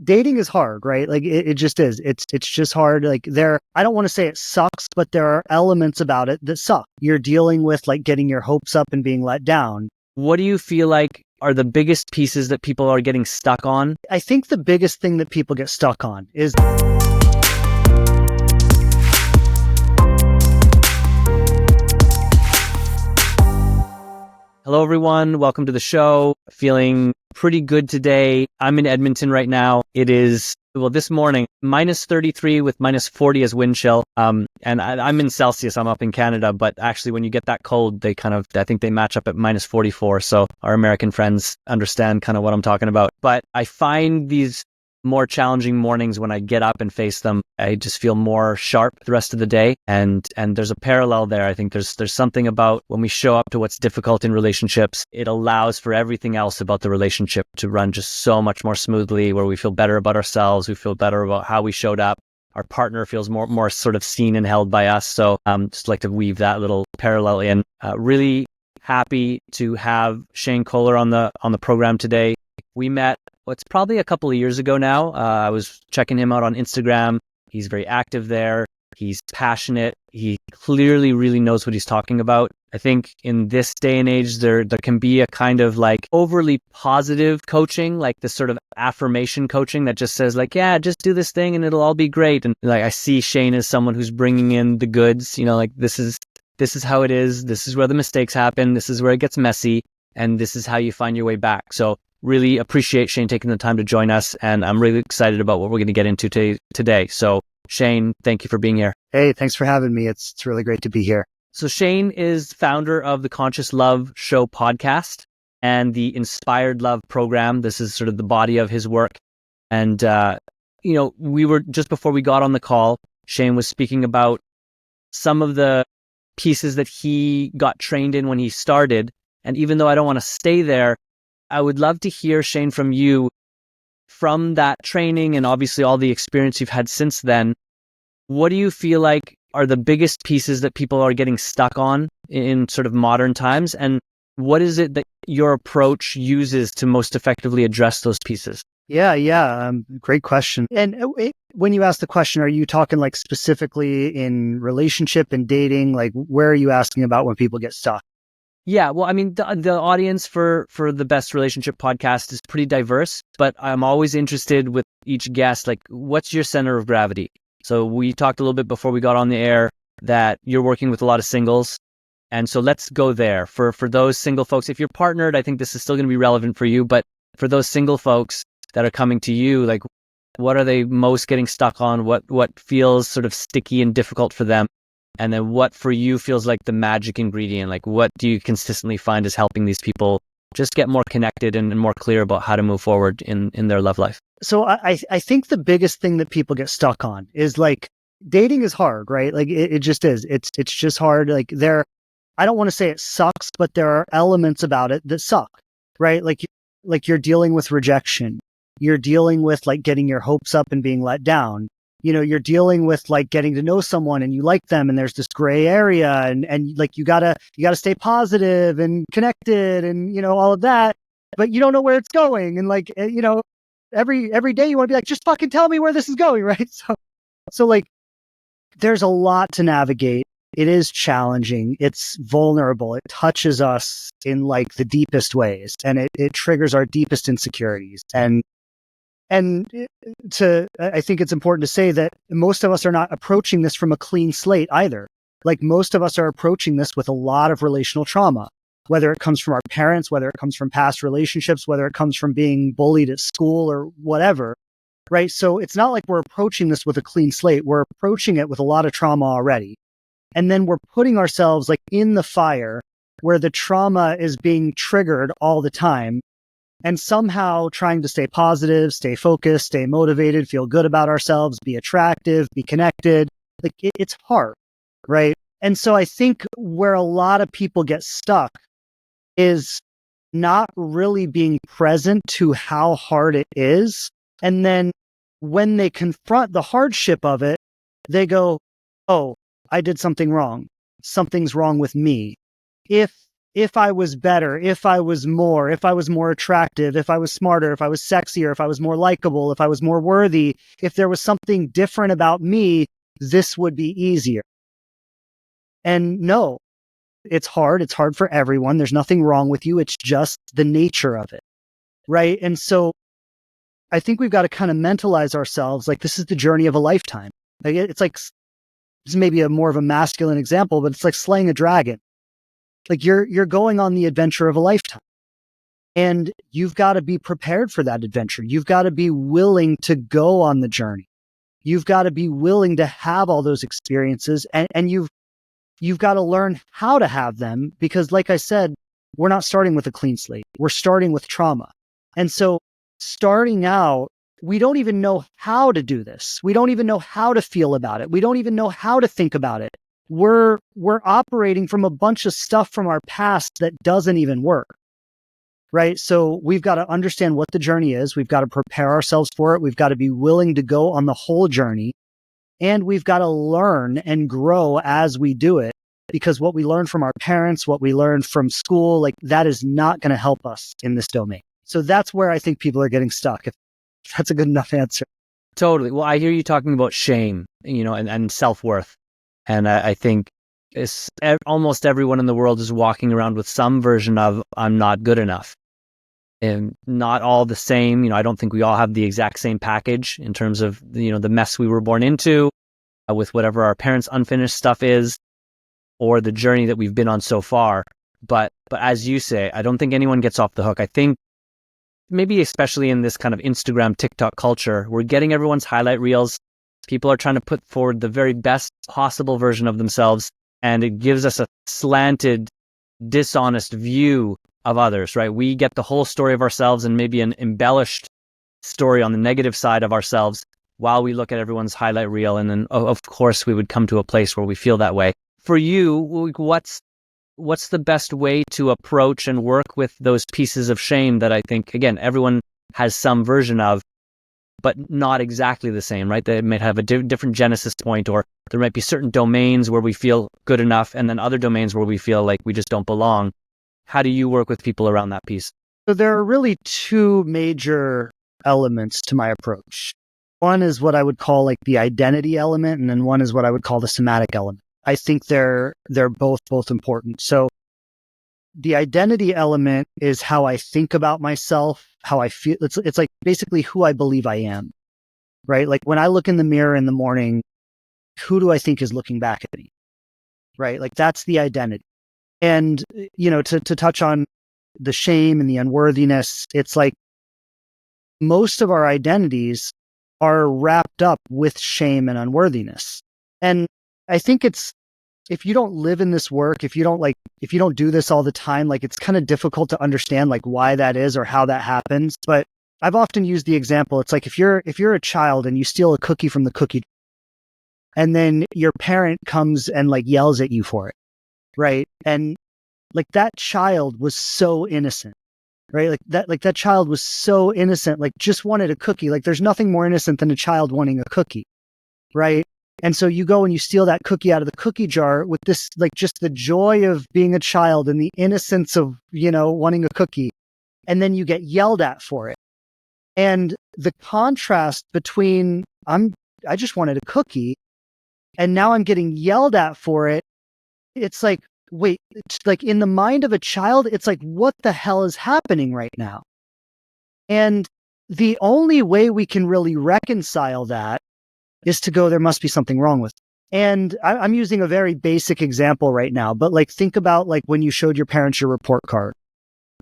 dating is hard, right? Like it just is. It's just hard. Like I don't want to say it sucks, but there are elements about it that suck. You're dealing with like getting your hopes up and being let down. What do you feel like are the biggest pieces that people are getting stuck on? I think the biggest thing that people get stuck on is Hello, everyone. Welcome to the show. Feeling pretty good today. I'm in Edmonton right now. It is, this morning, minus 33 with minus 40 as wind chill. And I'm in Celsius. I'm up in Canada. But actually, when you get that cold, I think they match up at minus 44. So our American friends understand kind of what I'm talking about. But I find these more challenging mornings when I get up and face them. I just feel more sharp the rest of the day. And there's a parallel there. I think there's something about when we show up to what's difficult in relationships, it allows for everything else about the relationship to run just so much more smoothly, where we feel better about ourselves, we feel better about how we showed up. Our partner feels more sort of seen and held by us. So just like to weave that little parallel in. Really happy to have Shane Kohler on the program today. We met, it's probably a couple of years ago now. I was checking him out on Instagram. He's very active there. He's passionate. He clearly really knows what he's talking about. I think in this day and age, there can be a kind of like overly positive coaching, like this sort of affirmation coaching that just says like, yeah, just do this thing and it'll all be great. And like, I see Shane as someone who's bringing in the goods, like this is how it is. This is where the mistakes happen. This is where it gets messy. And this is how you find your way back. So really appreciate Shane taking the time to join us. And I'm really excited about what we're going to get into today. So Shane, thank you for being here. Hey, thanks for having me. It's really great to be here. So Shane is founder of the Conscious Love Show podcast and the Inspired Love program. This is sort of the body of his work. And, we were just before we got on the call, Shane was speaking about some of the pieces that he got trained in when he started. And even though I don't want to stay there, I would love to hear, Shane, from you, from that training and obviously all the experience you've had since then. What do you feel like are the biggest pieces that people are getting stuck on in sort of modern times? And what is it that your approach uses to most effectively address those pieces? Yeah. Great question. And when you ask the question, are you talking like specifically in relationship and dating? Like, where are you asking about when people get stuck? Yeah, well, I mean, the audience for the Best Relationship podcast is pretty diverse, but I'm always interested with each guest, like, what's your center of gravity? So we talked a little bit before we got on the air that you're working with a lot of singles. And so let's go there. For those single folks, if you're partnered, I think this is still going to be relevant for you. But for those single folks that are coming to you, like, what are they most getting stuck on? What feels sort of sticky and difficult for them? And then what for you feels like the magic ingredient? Like, what do you consistently find is helping these people just get more connected and more clear about how to move forward in their love life? So I think the biggest thing that people get stuck on is like dating is hard, right? Like it just is. It's just hard. Like I don't want to say it sucks, but there are elements about it that suck, right? Like you're dealing with rejection. You're dealing with like getting your hopes up and being let down. You're dealing with like getting to know someone and you like them and there's this gray area and like you gotta stay positive and connected and, all of that, but you don't know where it's going. And like, every day you want to be like, just fucking tell me where this is going. Right. So like there's a lot to navigate. It is challenging. It's vulnerable. It touches us in like the deepest ways and it triggers our deepest insecurities. And I think it's important to say that most of us are not approaching this from a clean slate either. Like most of us are approaching this with a lot of relational trauma, whether it comes from our parents, whether it comes from past relationships, whether it comes from being bullied at school or whatever, right? So it's not like we're approaching this with a clean slate. We're approaching it with a lot of trauma already. And then we're putting ourselves like in the fire where the trauma is being triggered all the time. And somehow trying to stay positive, stay focused, stay motivated, feel good about ourselves, be attractive, be connected. Like it's hard, right? And so I think where a lot of people get stuck is not really being present to how hard it is. And then when they confront the hardship of it, they go, oh, I did something wrong. Something's wrong with me. If if I was better, if I was more attractive, if I was smarter, if I was sexier, if I was more likable, if I was more worthy, if there was something different about me, this would be easier. And no, it's hard. It's hard for everyone. There's nothing wrong with you. It's just the nature of it. Right. And so I think we've got to kind of mentalize ourselves like this is the journey of a lifetime. Like it's like, this is maybe a more of a masculine example, but it's like slaying a dragon. Like you're going on the adventure of a lifetime, and you've got to be prepared for that adventure. You've got to be willing to go on the journey. You've got to be willing to have all those experiences, and you've got to learn how to have them, because like I said, we're not starting with a clean slate. We're starting with trauma. And so starting out, we don't even know how to do this. We don't even know how to feel about it. We don't even know how to think about it. We're operating from a bunch of stuff from our past that doesn't even work. Right? So we've got to understand what the journey is. We've got to prepare ourselves for it. We've got to be willing to go on the whole journey. And we've got to learn and grow as we do it, because what we learn from our parents, what we learn from school, like that is not going to help us in this domain. So that's where I think people are getting stuck. If that's a good enough answer. Totally. Well, I hear you talking about shame, and self-worth. And I think almost everyone in the world is walking around with some version of I'm not good enough. And not all the same. I don't think we all have the exact same package in terms of, the mess we were born into, with whatever our parents' unfinished stuff is, or the journey that we've been on so far. But as you say, I don't think anyone gets off the hook. I think maybe especially in this kind of Instagram, TikTok culture, we're getting everyone's highlight reels. People are trying to put forward the very best possible version of themselves, and it gives us a slanted, dishonest view of others, right? We get the whole story of ourselves and maybe an embellished story on the negative side of ourselves while we look at everyone's highlight reel. And then, of course, we would come to a place where we feel that way. For you, what's the best way to approach and work with those pieces of shame that I think, again, everyone has some version of, but not exactly the same, right? They might have a different genesis point, or there might be certain domains where we feel good enough, and then other domains where we feel like we just don't belong. How do you work with people around that piece? So there are really two major elements to my approach. One is what I would call like the identity element, and then one is what I would call the somatic element. I think they're both important. So the identity element is how I think about myself, how I feel. It's like basically who I believe I am, right? Like when I look in the mirror in the morning, who do I think is looking back at me, right? Like that's the identity. And, to touch on the shame and the unworthiness, it's like most of our identities are wrapped up with shame and unworthiness. And I think if you don't live in this work, if you don't do this all the time, like it's kind of difficult to understand like why that is or how that happens. But I've often used the example. It's like if you're a child and you steal a cookie from the cookie, and then your parent comes and like yells at you for it. Right. And like that child was so innocent, right? Like that child was so innocent, like just wanted a cookie. Like there's nothing more innocent than a child wanting a cookie. Right. And so you go and you steal that cookie out of the cookie jar with this, like just the joy of being a child and the innocence of, wanting a cookie. And then you get yelled at for it. And the contrast between I just wanted a cookie and now I'm getting yelled at for it. It's like, wait, it's like in the mind of a child, it's like, what the hell is happening right now? And the only way we can really reconcile that is to go, there must be something wrong with it. And I'm using a very basic example right now, but like think about like when you showed your parents your report card,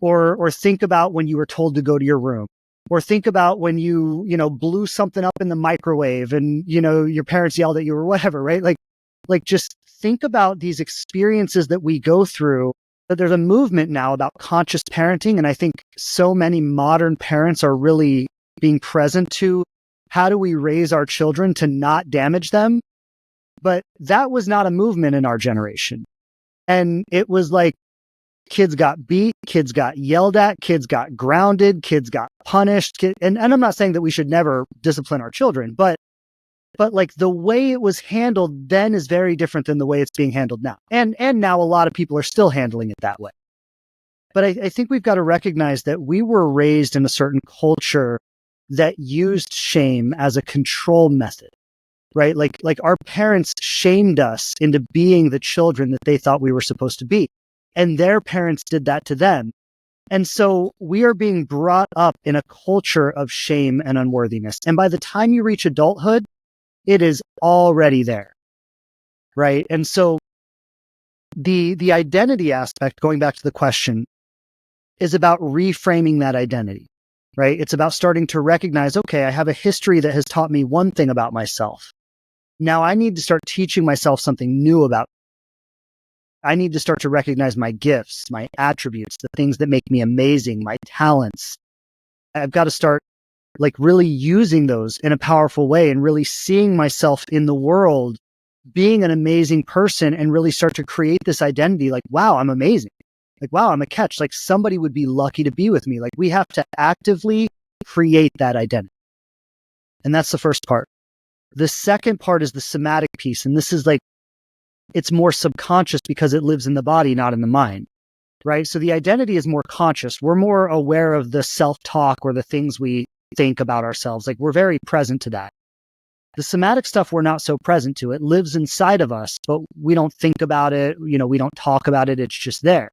or think about when you were told to go to your room, or think about when you blew something up in the microwave and your parents yelled at you or whatever, right? Like just think about these experiences that we go through. But there's a movement now about conscious parenting, and I think so many modern parents are really being present to how do we raise our children to not damage them. But that was not a movement in our generation. And it was like kids got beat, kids got yelled at, kids got grounded, kids got punished. And I'm not saying that we should never discipline our children, but like the way it was handled then is very different than the way it's being handled now. And now a lot of people are still handling it that way. But I think we've got to recognize that we were raised in a certain culture that used shame as a control method, right? Like our parents shamed us into being the children that they thought we were supposed to be. And their parents did that to them. And so we are being brought up in a culture of shame and unworthiness. And by the time you reach adulthood, it is already there, right? And so the identity aspect, going back to the question, is about reframing that identity, right? It's about starting to recognize, okay, I have a history that has taught me one thing about myself. Now I need to start teaching myself something new about. I need to start to recognize my gifts, my attributes, the things that make me amazing, my talents. I've got to start like really using those in a powerful way and really seeing myself in the world, being an amazing person, and really start to create this identity like, wow, I'm amazing. Like, wow, I'm a catch. Like somebody would be lucky to be with me. Like we have to actively create that identity. And that's the first part. The second part is the somatic piece. And this is like, it's more subconscious because it lives in the body, not in the mind, right? So the identity is more conscious. We're more aware of the self-talk or the things we think about ourselves. Like we're very present to that. The somatic stuff, we're not so present to. It lives inside of us, but we don't think about it. We don't talk about it. It's just there.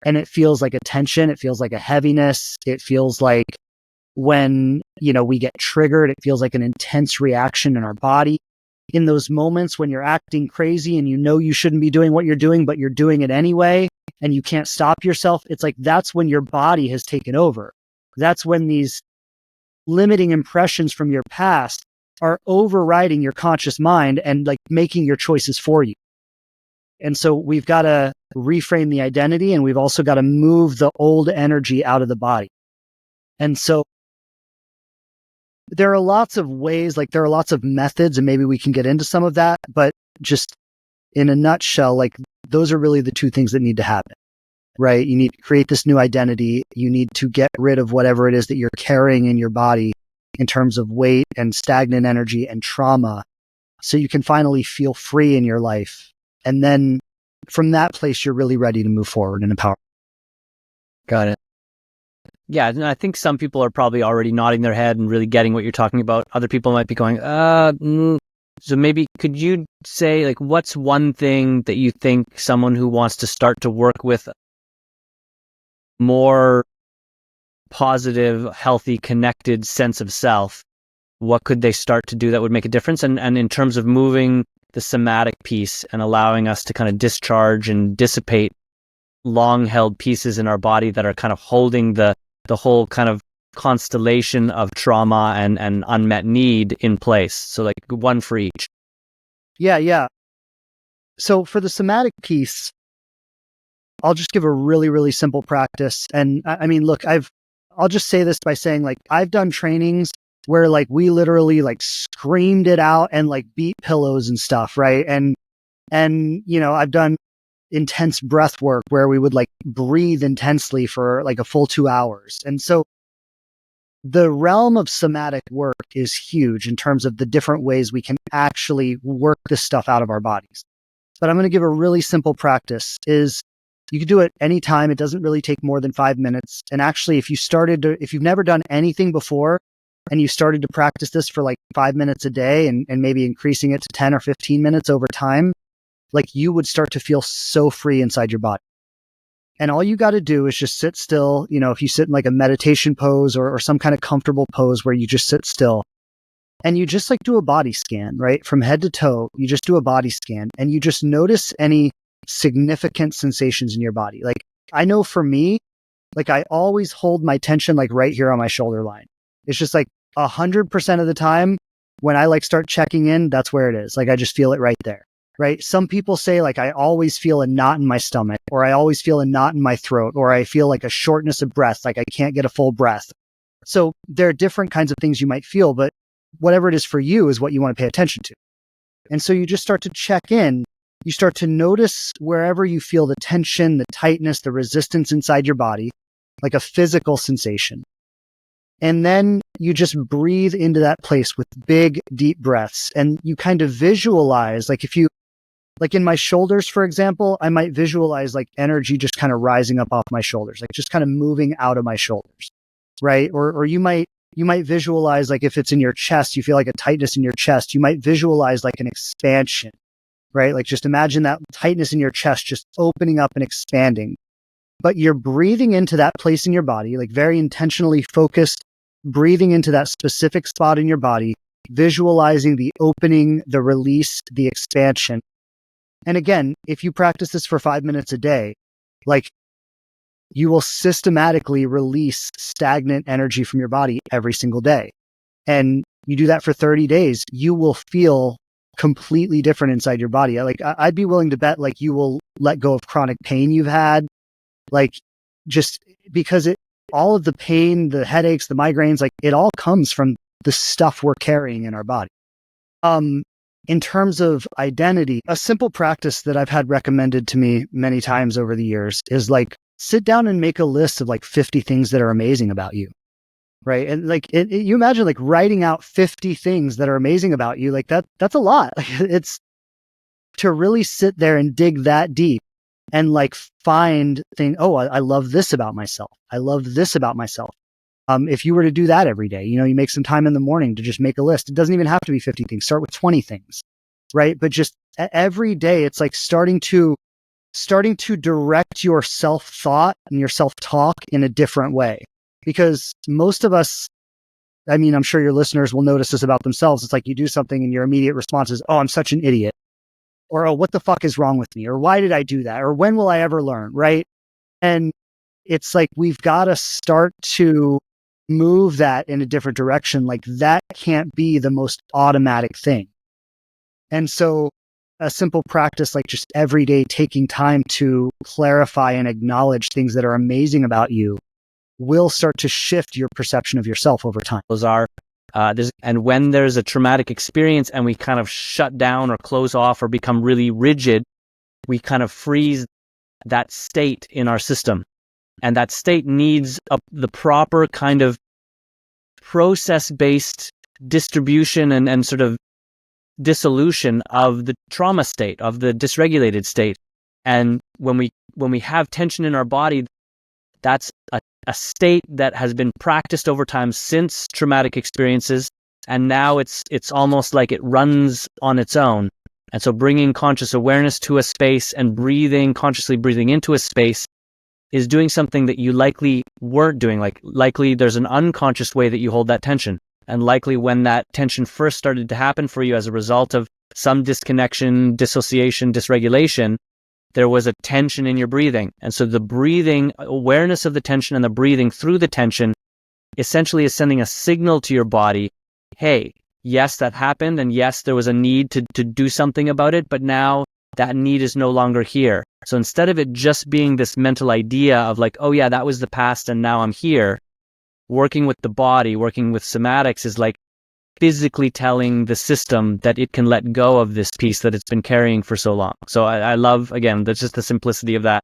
And it feels like a tension. It feels like a heaviness. It feels like when, we get triggered, it feels like an intense reaction in our body. In those moments when you're acting crazy and you shouldn't be doing what you're doing, but you're doing it anyway, and you can't stop yourself, it's like that's when your body has taken over. That's when these limiting impressions from your past are overriding your conscious mind and like making your choices for you. And so we've got to reframe the identity, and we've also got to move the old energy out of the body. And so there are lots of ways, like there are lots of methods, and maybe we can get into some of that, but just in a nutshell, like those are really the two things that need to happen, right? You need to create this new identity. You need to get rid of whatever it is that you're carrying in your body in terms of weight and stagnant energy and trauma, so you can finally feel free in your life. And then from that place, you're really ready to move forward and empower. Got it. Yeah, and I think some people are probably already nodding their head and really getting what you're talking about. Other people might be going, So maybe could you say, like, what's one thing that you think someone who wants to start to work with more positive, healthy, connected sense of self, what could they start to do that would make a difference? And in terms of moving the somatic piece and allowing us to kind of discharge and dissipate long-held pieces in our body that are kind of holding the whole kind of constellation of trauma and unmet need in place. So like one for each. Yeah. So for the somatic piece, I'll just give a really, really simple practice. And I mean, look, I'll just say this by saying, like, I've done trainings where like we literally like screamed it out and like beat pillows and stuff, right? And I've done intense breath work where we would like breathe intensely for like a full 2 hours. And so the realm of somatic work is huge in terms of the different ways we can actually work this stuff out of our bodies. But I'm going to give a really simple practice. Is you can do it anytime. It doesn't really take more than 5 minutes. And actually, if you've never done anything before and you started to practice this for like 5 minutes a day and maybe increasing it to 10 or 15 minutes over time, like you would start to feel so free inside your body. And all you got to do is just sit still. If you sit in like a meditation pose or some kind of comfortable pose where you just sit still and you just like do a body scan, right? From head to toe, you just do a body scan and you just notice any significant sensations in your body. Like I know for me, like I always hold my tension like right here on my shoulder line. It's just like 100% of the time when I like start checking in, that's where it is. Like I just feel it right there. Right? Some people say like, I always feel a knot in my stomach, or I always feel a knot in my throat, or I feel like a shortness of breath, like I can't get a full breath. So there are different kinds of things you might feel, but whatever it is for you is what you want to pay attention to. And so you just start to check in. You start to notice wherever you feel the tension, the tightness, the resistance inside your body, like a physical sensation. And then you just breathe into that place with big, deep breaths. And you kind of visualize, like if you Like in my shoulders, for example, I might visualize like energy just kind of rising up off my shoulders, like just kind of moving out of my shoulders, right? Or you might visualize like if it's in your chest, you feel like a tightness in your chest, you might visualize like an expansion, right? Like just imagine that tightness in your chest just opening up and expanding. But you're breathing into that place in your body, like very intentionally focused, breathing into that specific spot in your body, visualizing the opening, the release, the expansion. And again, if you practice this for 5 minutes a day, like you will systematically release stagnant energy from your body every single day. And you do that for 30 days, you will feel completely different inside your body. Like I'd be willing to bet like you will let go of chronic pain you've had, like just because all of the pain, the headaches, the migraines, like it all comes from the stuff we're carrying in our body. In terms of identity, a simple practice that I've had recommended to me many times over the years is like sit down and make a list of like 50 things that are amazing about you. Right. And like you imagine like writing out 50 things that are amazing about you, like that's a lot. It's to really sit there and dig that deep and like find thing. Oh, I love this about myself. I love this about myself. If you were to do that every day, you make some time in the morning to just make a list. It doesn't even have to be 50 things. Start with 20 things, right? But just every day, it's like starting to direct your self-thought and your self-talk in a different way. Because most of us, I mean, I'm sure your listeners will notice this about themselves. It's like you do something and your immediate response is, oh, I'm such an idiot. Or, oh, what the fuck is wrong with me? Or why did I do that? Or when will I ever learn? Right. And it's like, we've got to start to move that in a different direction. Like that can't be the most automatic thing. And so a simple practice, like just every day taking time to clarify and acknowledge things that are amazing about you, will start to shift your perception of yourself over time. Those are, and when there's a traumatic experience and we kind of shut down or close off or become really rigid, we kind of freeze that state in our system. And that state needs the proper kind of process-based distribution and sort of dissolution of the trauma state, of the dysregulated state. And when we have tension in our body, that's a state that has been practiced over time since traumatic experiences, and now it's almost like it runs on its own. And so bringing conscious awareness to a space and consciously breathing into a space is doing something that you likely weren't doing. Like likely there's an unconscious way that you hold that tension. And likely when that tension first started to happen for you as a result of some disconnection, dissociation, dysregulation, there was a tension in your breathing. And so the breathing, awareness of the tension and the breathing through the tension essentially is sending a signal to your body, hey, yes, that happened. And yes, there was a need to do something about it, but now that need is no longer here. So instead of it just being this mental idea of like, oh yeah, that was the past and now I'm here, working with the body, working with somatics is like physically telling the system that it can let go of this piece that it's been carrying for so long. So I love, again, that's just the simplicity of that.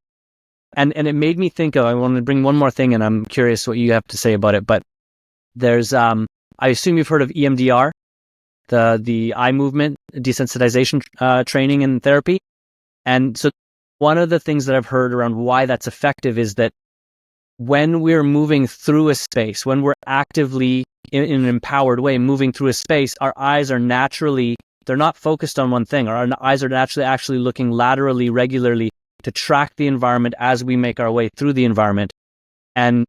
And it made me think of, I want to bring one more thing and I'm curious what you have to say about it, but there's, I assume you've heard of EMDR, the eye movement desensitization training and therapy. And so one of the things that I've heard around why that's effective is that when we're moving through a space, when we're actively in an empowered way moving through a space, our eyes are naturally, they're not focused on one thing. Our eyes are naturally actually looking laterally regularly to track the environment as we make our way through the environment. And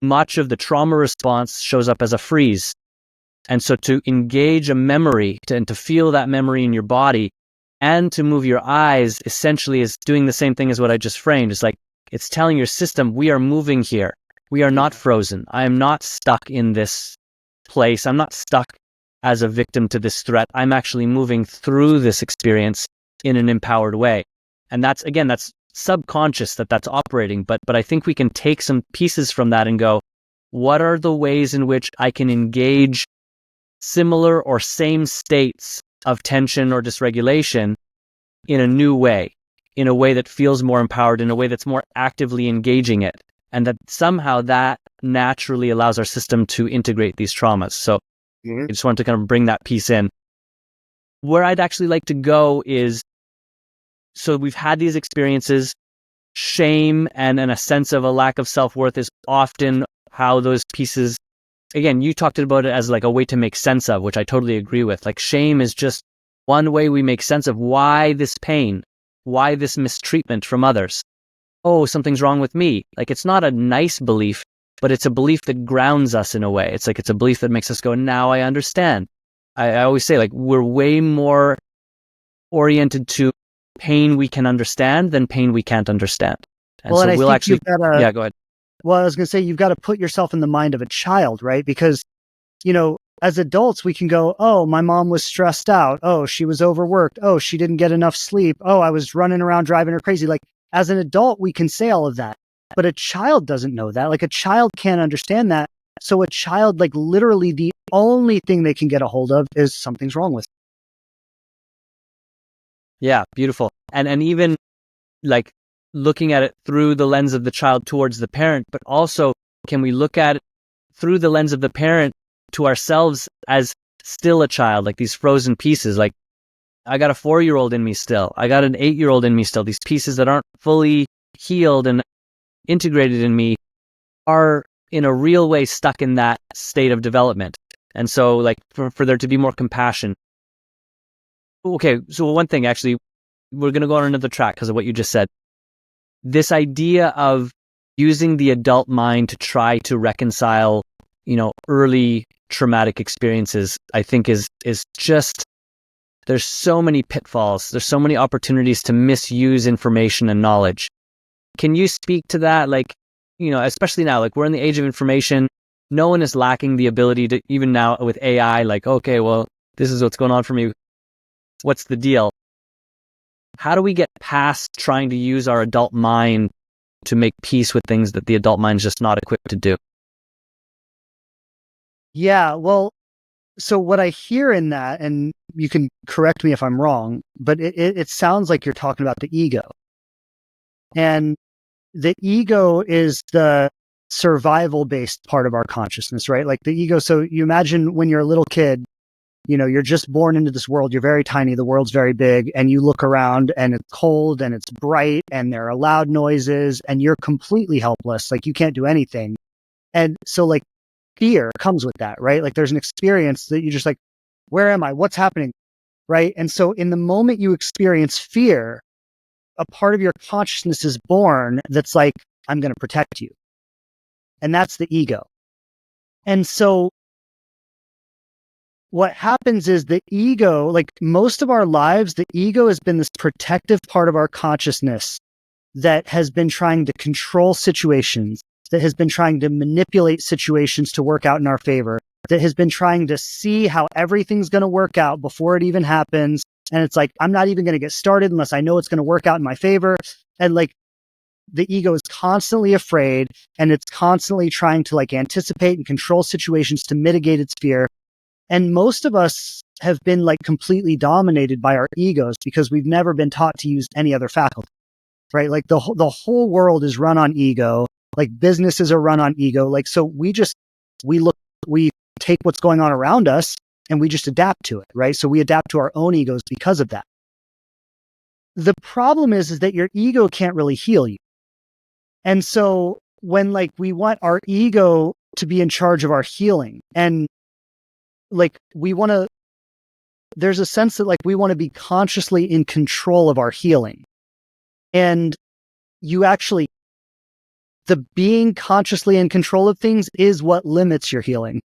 much of the trauma response shows up as a freeze. And so to engage a memory and to feel that memory in your body and to move your eyes essentially is doing the same thing as what I just framed. It's like, it's telling your system, we are moving here. We are not frozen. I am not stuck in this place. I'm not stuck as a victim to this threat. I'm actually moving through this experience in an empowered way. And that's subconscious that's operating. But I think we can take some pieces from that and go, what are the ways in which I can engage similar or same states of tension or dysregulation in a new way, in a way that feels more empowered, in a way that's more actively engaging it, and that somehow that naturally allows our system to integrate these traumas. So I just wanted to kind of bring that piece in. Where I'd actually like to go is So we've had these experiences. Shame and a sense of a lack of self-worth is often how those pieces, again, you talked about it as like a way to make sense of, which I totally agree with. Like shame is just one way we make sense of why this pain, why this mistreatment from others. Oh, something's wrong with me. Like it's not a nice belief, but it's a belief that grounds us in a way. It's like it's a belief that makes us go, now I understand. I always say like we're way more oriented to pain we can understand than pain we can't understand. And Well, so and I we'll think actually, yeah, go ahead. well, I was going to say, you've got to put yourself in the mind of a child, right? Because, as adults, we can go, oh, my mom was stressed out. Oh, she was overworked. Oh, she didn't get enough sleep. Oh, I was running around driving her crazy. Like as an adult, we can say all of that, but a child doesn't know that. Like a child can't understand that. So a child, like literally the only thing they can get a hold of is something's wrong with. Yeah, beautiful. And even like looking at it through the lens of the child towards the parent, but also can we look at it through the lens of the parent to ourselves as still a child, like these frozen pieces. Like I got a 4-year-old in me still. I got an 8-year-old in me still. These pieces that aren't fully healed and integrated in me are in a real way stuck in that state of development. And so like for there to be more compassion. Okay, so one thing actually, we're going to go on another track because of what you just said. This idea of using the adult mind to try to reconcile, early traumatic experiences, I think is just, there's so many pitfalls. There's so many opportunities to misuse information and knowledge. Can you speak to that? Like, especially now, like we're in the age of information. No one is lacking the ability to, even now with AI, like, okay, well, this is what's going on for me. What's the deal? How do we get past trying to use our adult mind to make peace with things that the adult mind's just not equipped to do? Yeah. Well, so what I hear in that, and you can correct me if I'm wrong, but it sounds like you're talking about the ego. And the ego is the survival based part of our consciousness, right? Like the ego. So you imagine when you're a little kid, you're just born into this world. You're very tiny. The world's very big. And you look around and it's cold and it's bright and there are loud noises and you're completely helpless. Like you can't do anything. And so like fear comes with that, right? Like there's an experience that you just like, where am I? What's happening? Right. And so in the moment you experience fear, a part of your consciousness is born that's like, I'm going to protect you. And that's the ego. And so what happens is the ego, like most of our lives, the ego has been this protective part of our consciousness that has been trying to control situations, that has been trying to manipulate situations to work out in our favor, that has been trying to see how everything's going to work out before it even happens. And it's like, I'm not even going to get started unless I know it's going to work out in my favor. And like the ego is constantly afraid and it's constantly trying to like anticipate and control situations to mitigate its fear. And most of us have been like completely dominated by our egos because we've never been taught to use any other faculty, right? Like the whole world is run on ego, like businesses are run on ego. Like, so we take what's going on around us and we just adapt to it, right? So we adapt to our own egos because of that. The problem is that your ego can't really heal you. And so when like we want our ego to be in charge of our healing and like there's a sense that like we want to be consciously in control of our healing. And the being consciously in control of things is what limits your healing,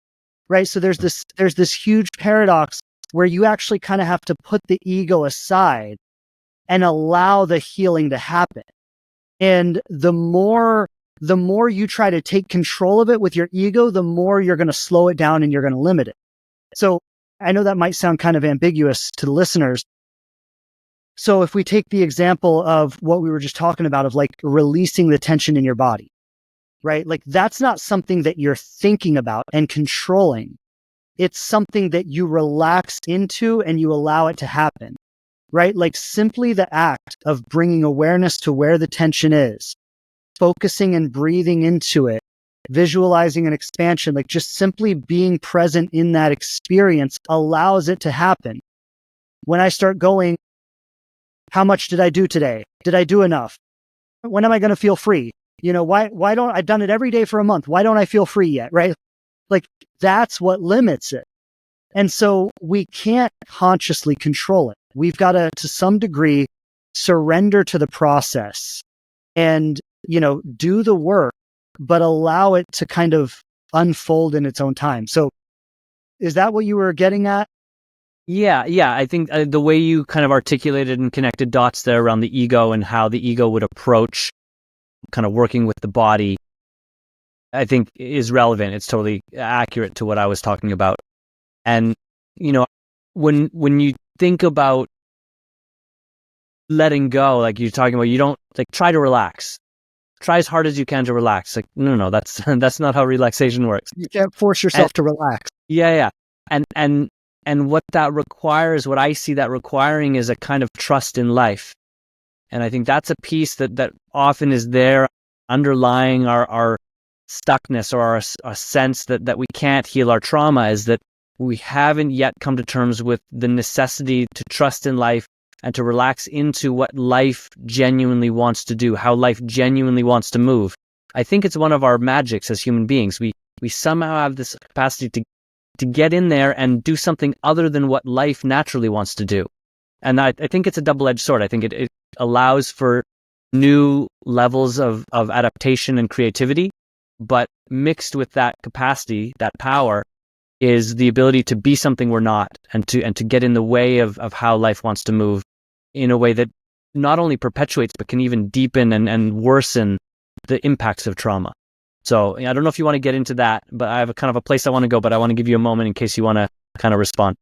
right? So there's this huge paradox where you actually kind of have to put the ego aside and allow the healing to happen. And the more you try to take control of it with your ego, the more you're going to slow it down and you're going to limit it. So I know that might sound kind of ambiguous to the listeners. So if we take the example of what we were just talking about of like releasing the tension in your body, right? Like that's not something that you're thinking about and controlling. It's something that you relax into and you allow it to happen, right? Like simply the act of bringing awareness to where the tension is, focusing and breathing into it, visualizing an expansion, like just simply being present in that experience allows it to happen. When I start going, How much did I do today? Did I do enough? When am I going to feel free? Why don't I've done it every day for a month? Why don't I feel free yet? Right? Like that's what limits it. And so we can't consciously control it. We've got to some degree, surrender to the process and, do the work, but allow it to kind of unfold in its own time. So is that what you were getting at? Yeah. I think the way you kind of articulated and connected dots there around the ego and how the ego would approach kind of working with the body, I think is relevant. It's totally accurate to what I was talking about. And, when you think about letting go, like you're talking about, you don't like try to relax. Try as hard as you can to relax. Like, no, that's not how relaxation works. You can't force yourself to relax. Yeah. And what that requires, what I see that requiring is a kind of trust in life. And I think that's a piece that often is there underlying our stuckness or our sense that we can't heal our trauma, is that we haven't yet come to terms with the necessity to trust in life and to relax into what life genuinely wants to do, how life genuinely wants to move. I think it's one of our magics as human beings. We somehow have this capacity to get in there and do something other than what life naturally wants to do. And I think it's a double-edged sword. I think it allows for new levels of adaptation and creativity, but mixed with that capacity, that power, is the ability to be something we're not, and to get in the way of how life wants to move in a way that not only perpetuates, but can even deepen and worsen the impacts of trauma. So I don't know if you want to get into that, but I have a kind of a place I want to go, but I want to give you a moment in case you want to kind of respond.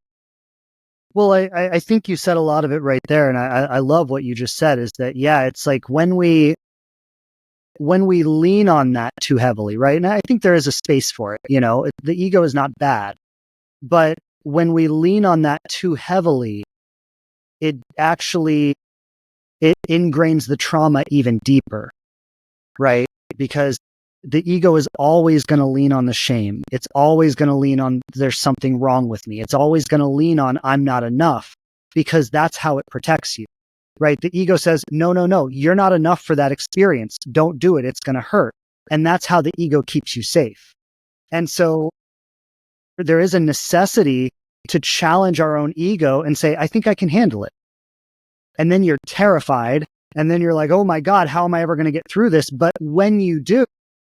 Well, I think you said a lot of it right there. And I love what you just said, is that, yeah, it's like when we lean on that too heavily, right? And I think there is a space for it. The ego is not bad, but when we lean on that too heavily, it ingrains the trauma even deeper, right? Because the ego is always going to lean on the shame. It's always going to lean on there's something wrong with me. It's always going to lean on I'm not enough, because that's how it protects you, right? The ego says, no, you're not enough for that experience. Don't do it. It's going to hurt. And that's how the ego keeps you safe. And so there is a necessity to challenge our own ego and say, I think I can handle it. And then you're terrified. And then you're like, oh my God, how am I ever going to get through this? But when you do,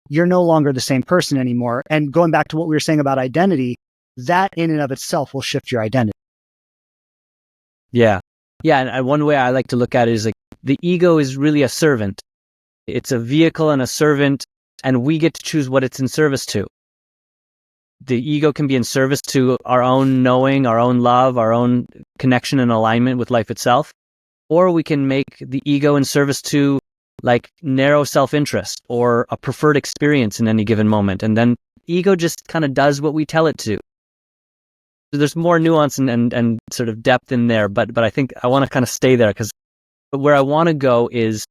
you're no longer the same person anymore. And going back to what we were saying about identity, that in and of itself will shift your identity. Yeah. And one way I like to look at it is like the ego is really a servant. It's a vehicle and a servant, and we get to choose what it's in service to. The ego can be in service to our own knowing, our own love, our own connection and alignment with life itself. Or we can make the ego in service to like narrow self-interest or a preferred experience in any given moment. And then ego just kind of does what we tell it to. So there's more nuance and sort of depth in there, but I think I want to kind of stay there, because where I want to go is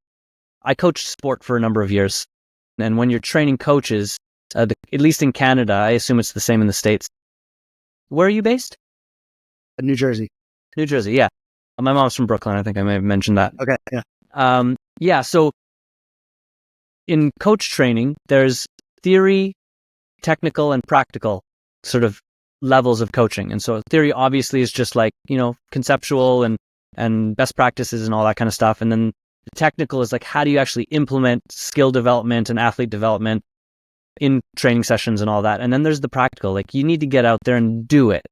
I coached sport for a number of years. And when you're training coaches, at least in Canada, I assume it's the same in the States. Where are you based? New Jersey. New Jersey, yeah. My mom's from Brooklyn. I think I may have mentioned that. Okay, yeah. Yeah, so in coach training, there's theory, technical, and practical sort of levels of coaching. And so theory obviously is just like, conceptual and best practices and all that kind of stuff. And then the technical is like, how do you actually implement skill development and athlete development in training sessions and all that. And then there's the practical, like you need to get out there and do it.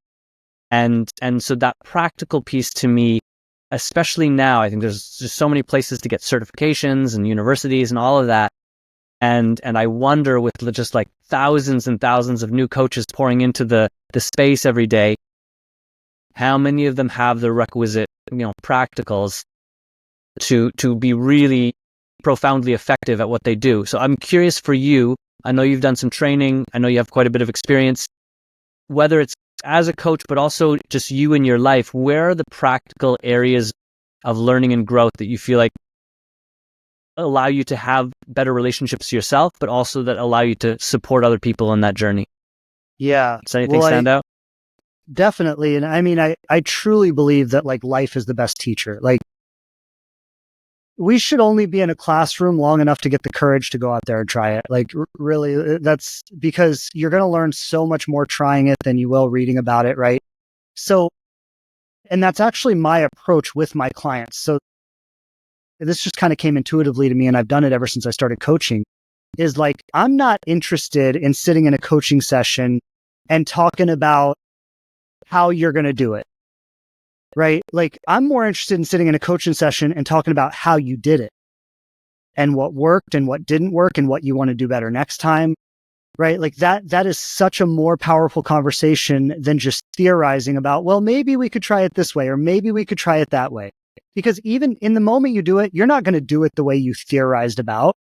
And so that practical piece to me, especially now, I think there's just so many places to get certifications and universities and all of that. And I wonder, with just like thousands and thousands of new coaches pouring into the space every day, how many of them have the requisite, practicals to be really profoundly effective at what they do. So I'm curious for you. I know you've done some training. I know you have quite a bit of experience, whether it's as a coach, but also just you in your life. Where are the practical areas of learning and growth that you feel like allow you to have better relationships to yourself, but also that allow you to support other people in that journey? Yeah. Does anything stand out? Definitely. And I mean, I truly believe that like life is the best teacher. Like we should only be in a classroom long enough to get the courage to go out there and try it. Like really, that's because you're going to learn so much more trying it than you will reading about it. Right. So, and that's actually my approach with my clients. So this just kind of came intuitively to me, and I've done it ever since I started coaching, is like, I'm not interested in sitting in a coaching session and talking about how you're going to do it. Right. Like, I'm more interested in sitting in a coaching session and talking about how you did it and what worked and what didn't work and what you want to do better next time. Right. Like that is such a more powerful conversation than just theorizing about, well, maybe we could try it this way, or maybe we could try it that way. Because even in the moment you do it, you're not going to do it the way you theorized about.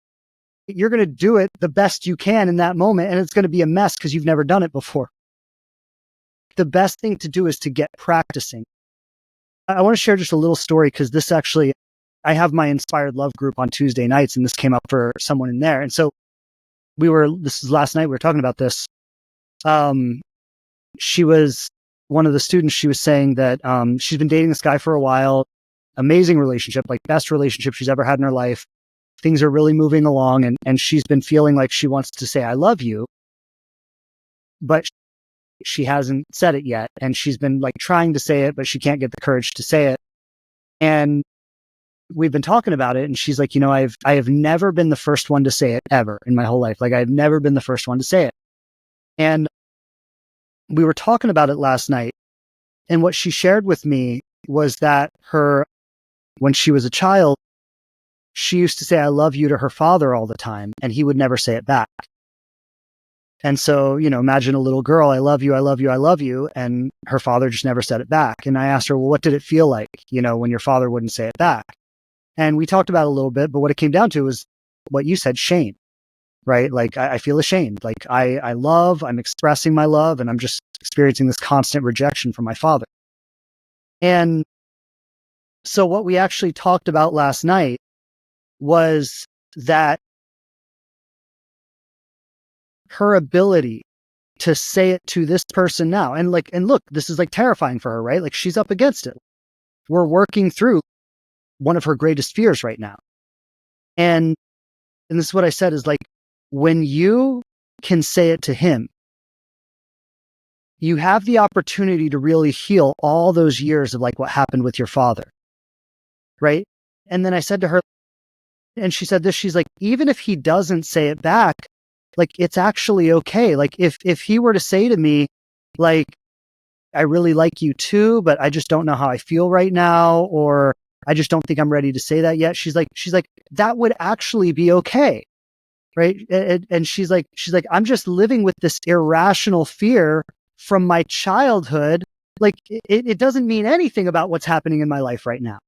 You're going to do it the best you can in that moment. And it's going to be a mess because you've never done it before. The best thing to do is to get practicing. I want to share just a little story, because this actually, I have my Inspired Love group on Tuesday nights, and this came up for someone in there. And so this is last night, we were talking about this. She was one of the students. She was saying that she's been dating this guy for a while, amazing relationship, like best relationship she's ever had in her life. Things are really moving along, and she's been feeling like she wants to say, I love you, but she hasn't said it yet. And she's been like trying to say it, but she can't get the courage to say it. And we've been talking about it, and she's like, I have never been the first one to say it ever in my whole life. Like, I've never been the first one to say it. And we were talking about it last night. And what she shared with me was that when she was a child, she used to say, I love you to her father all the time, and he would never say it back. And so, imagine a little girl, I love you, I love you, I love you. And her father just never said it back. And I asked her, well, what did it feel like, when your father wouldn't say it back? And we talked about it a little bit, but what it came down to was what you said, shame, right? Like, I feel ashamed. Like, I'm expressing my love, and I'm just experiencing this constant rejection from my father. And so what we actually talked about last night was that her ability to say it to this person now, and look, this is like terrifying for her, right? Like, she's up against it. We're working through one of her greatest fears right now. And this is what I said, is like, when you can say it to him, you have the opportunity to really heal all those years of like what happened with your father. Right. And then I said to her, and she said this, she's like, even if he doesn't say it back, like, it's actually okay. Like, if he were to say to me, like, I really like you too, but I just don't know how I feel right now, or I just don't think I'm ready to say that yet. She's like, that would actually be okay. Right. And she's like, I'm just living with this irrational fear from my childhood. Like, it doesn't mean anything about what's happening in my life right now.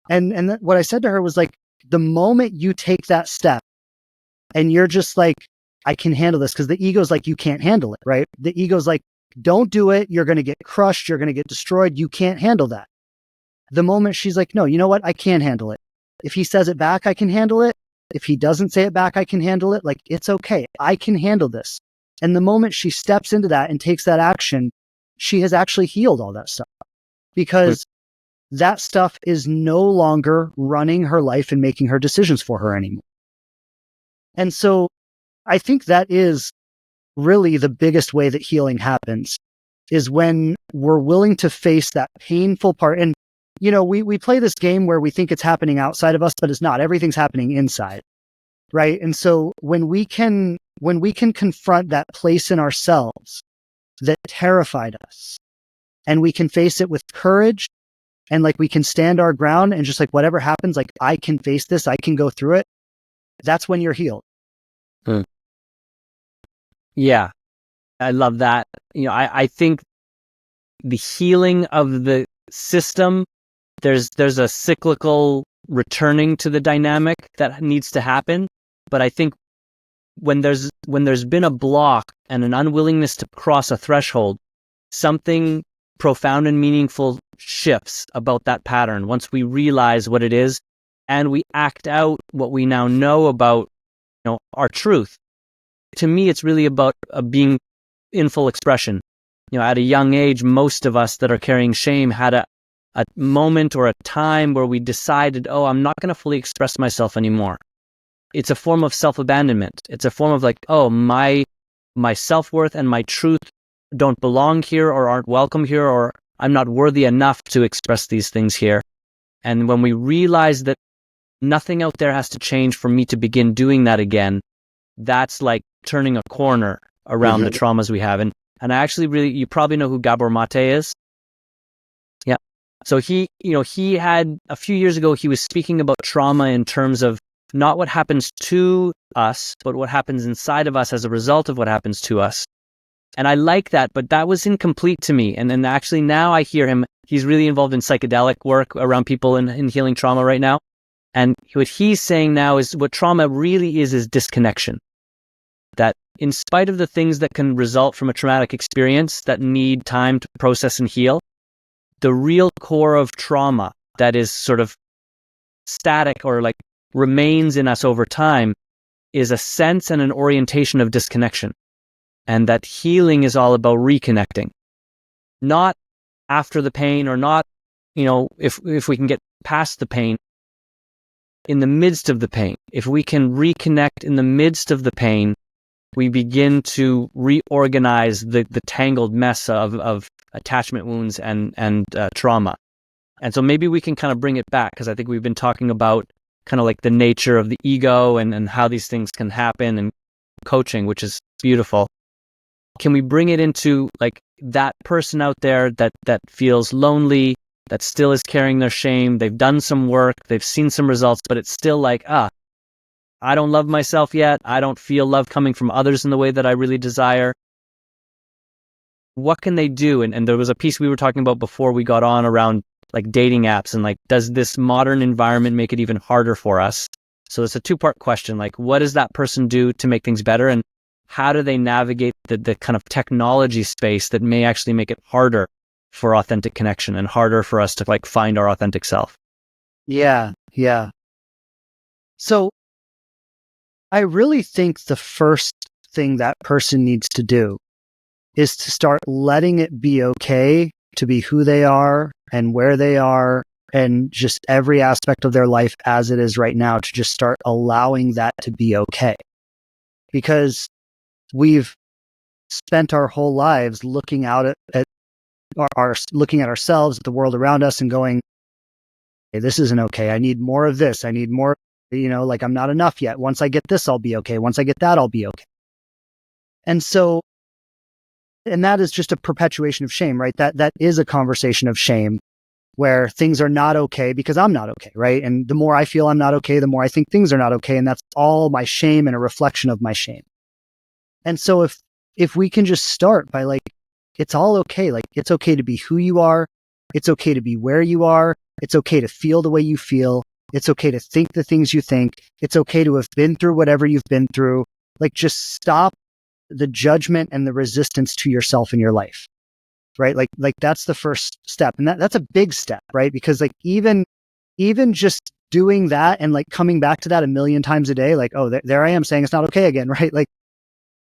And what I said to her was like, the moment you take that step and you're just like, I can handle this, because the ego's like, you can't handle it, right? The ego's like, don't do it. You're going to get crushed. You're going to get destroyed. You can't handle that. The moment she's like, no, you know what? I can handle it. If he says it back, I can handle it. If he doesn't say it back, I can handle it. Like, it's okay. I can handle this. And the moment she steps into that and takes that action, she has actually healed all that stuff, because that stuff is no longer running her life and making her decisions for her anymore. And so I think that is really the biggest way that healing happens, is when we're willing to face that painful part. And, we play this game where we think it's happening outside of us, but it's not. Everything's happening inside. Right. And so when we can confront that place in ourselves that terrified us, and we can face it with courage, and like, we can stand our ground, and just like, whatever happens, like, I can face this, I can go through it. That's when you're healed. Yeah, I love that. I think the healing of the system, there's a cyclical returning to the dynamic that needs to happen. But I think when there's been a block and an unwillingness to cross a threshold, something profound and meaningful shifts about that pattern once we realize what it is, and we act out what we now know about our truth. To me, it's really about being in full expression. At a young age, most of us that are carrying shame had a moment or a time where we decided, oh, I'm not going to fully express myself anymore. It's a form of self-abandonment. It's a form of like, oh, my self-worth and my truth don't belong here or aren't welcome here, or I'm not worthy enough to express these things here. And when we realize that nothing out there has to change for me to begin doing that again, that's like turning a corner around the traumas we have. And I actually really, you probably know who Gabor Mate is. Yeah. So he had a few years ago, he was speaking about trauma in terms of not what happens to us, but what happens inside of us as a result of what happens to us. And I like that, but that was incomplete to me. And then actually now I hear him, he's really involved in psychedelic work around people in healing trauma right now. And what he's saying now is what trauma really is disconnection. That in spite of the things that can result from a traumatic experience that need time to process and heal, the real core of trauma that is sort of static or like remains in us over time is a sense and an orientation of disconnection. And that healing is all about reconnecting. Not after the pain, or not, if we can get past the pain, in the midst of the pain. If we can reconnect in the midst of the pain, we begin to reorganize the tangled mess of attachment wounds and trauma. And so maybe we can kind of bring it back, because I think we've been talking about kind of like the nature of the ego and how these things can happen, and coaching, which is beautiful. Can we bring it into like that person out there that feels lonely, that still is carrying their shame, they've done some work, they've seen some results, but it's still like, I don't love myself yet. I don't feel love coming from others in the way that I really desire. What can they do? And there was a piece we were talking about before we got on around like dating apps, and like, does this modern environment make it even harder for us? So it's a two-part question. Like, what does that person do to make things better? And how do they navigate the kind of technology space that may actually make it harder for authentic connection and harder for us to like find our authentic self? Yeah. So I really think the first thing that person needs to do is to start letting it be okay to be who they are and where they are, and just every aspect of their life as it is right now, to just start allowing that to be okay. Because we've spent our whole lives looking out at looking at ourselves, at the world around us, and going, hey, this isn't okay. I need more of this. I need more, like I'm not enough yet. Once I get this, I'll be okay. Once I get that, I'll be okay. And so, and that is just a perpetuation of shame, right? That is a conversation of shame, where things are not okay because I'm not okay, right? And the more I feel I'm not okay, the more I think things are not okay. And that's all my shame and a reflection of my shame. And so if we can just start by like, it's all okay. Like, it's okay to be who you are. It's okay to be where you are. It's okay to feel the way you feel. It's okay to think the things you think. It's okay to have been through whatever you've been through. Like, just stop the judgment and the resistance to yourself in your life, right? Like that's the first step. And that's a big step, right? Because like, even just doing that and like coming back to that a million times a day, like, oh, there I am saying it's not okay again, right? Like,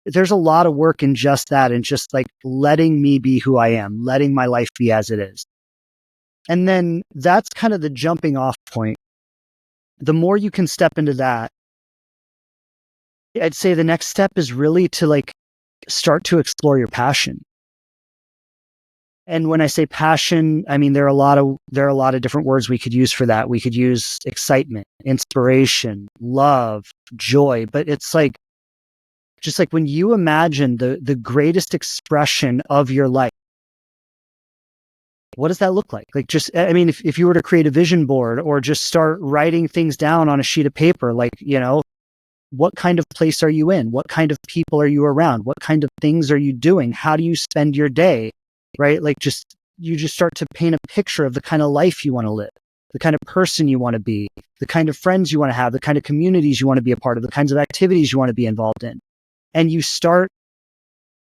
there's a lot of work in just that, and just like letting me be who I am, letting my life be as it is. And then that's kind of the jumping off point. The more you can step into that, I'd say the next step is really to like start to explore your passion. And when I say passion, I mean, there are a lot of different words we could use for that. We could use excitement, inspiration, love, joy, but it's like, just like when you imagine the greatest expression of your life, what does that look like? Like, just, I mean, if you were to create a vision board or just start writing things down on a sheet of paper, like, what kind of place are you in? What kind of people are you around? What kind of things are you doing? How do you spend your day? Right? Like, you just start to paint a picture of the kind of life you want to live, the kind of person you want to be, the kind of friends you want to have, the kind of communities you want to be a part of, the kinds of activities you want to be involved in. And you start,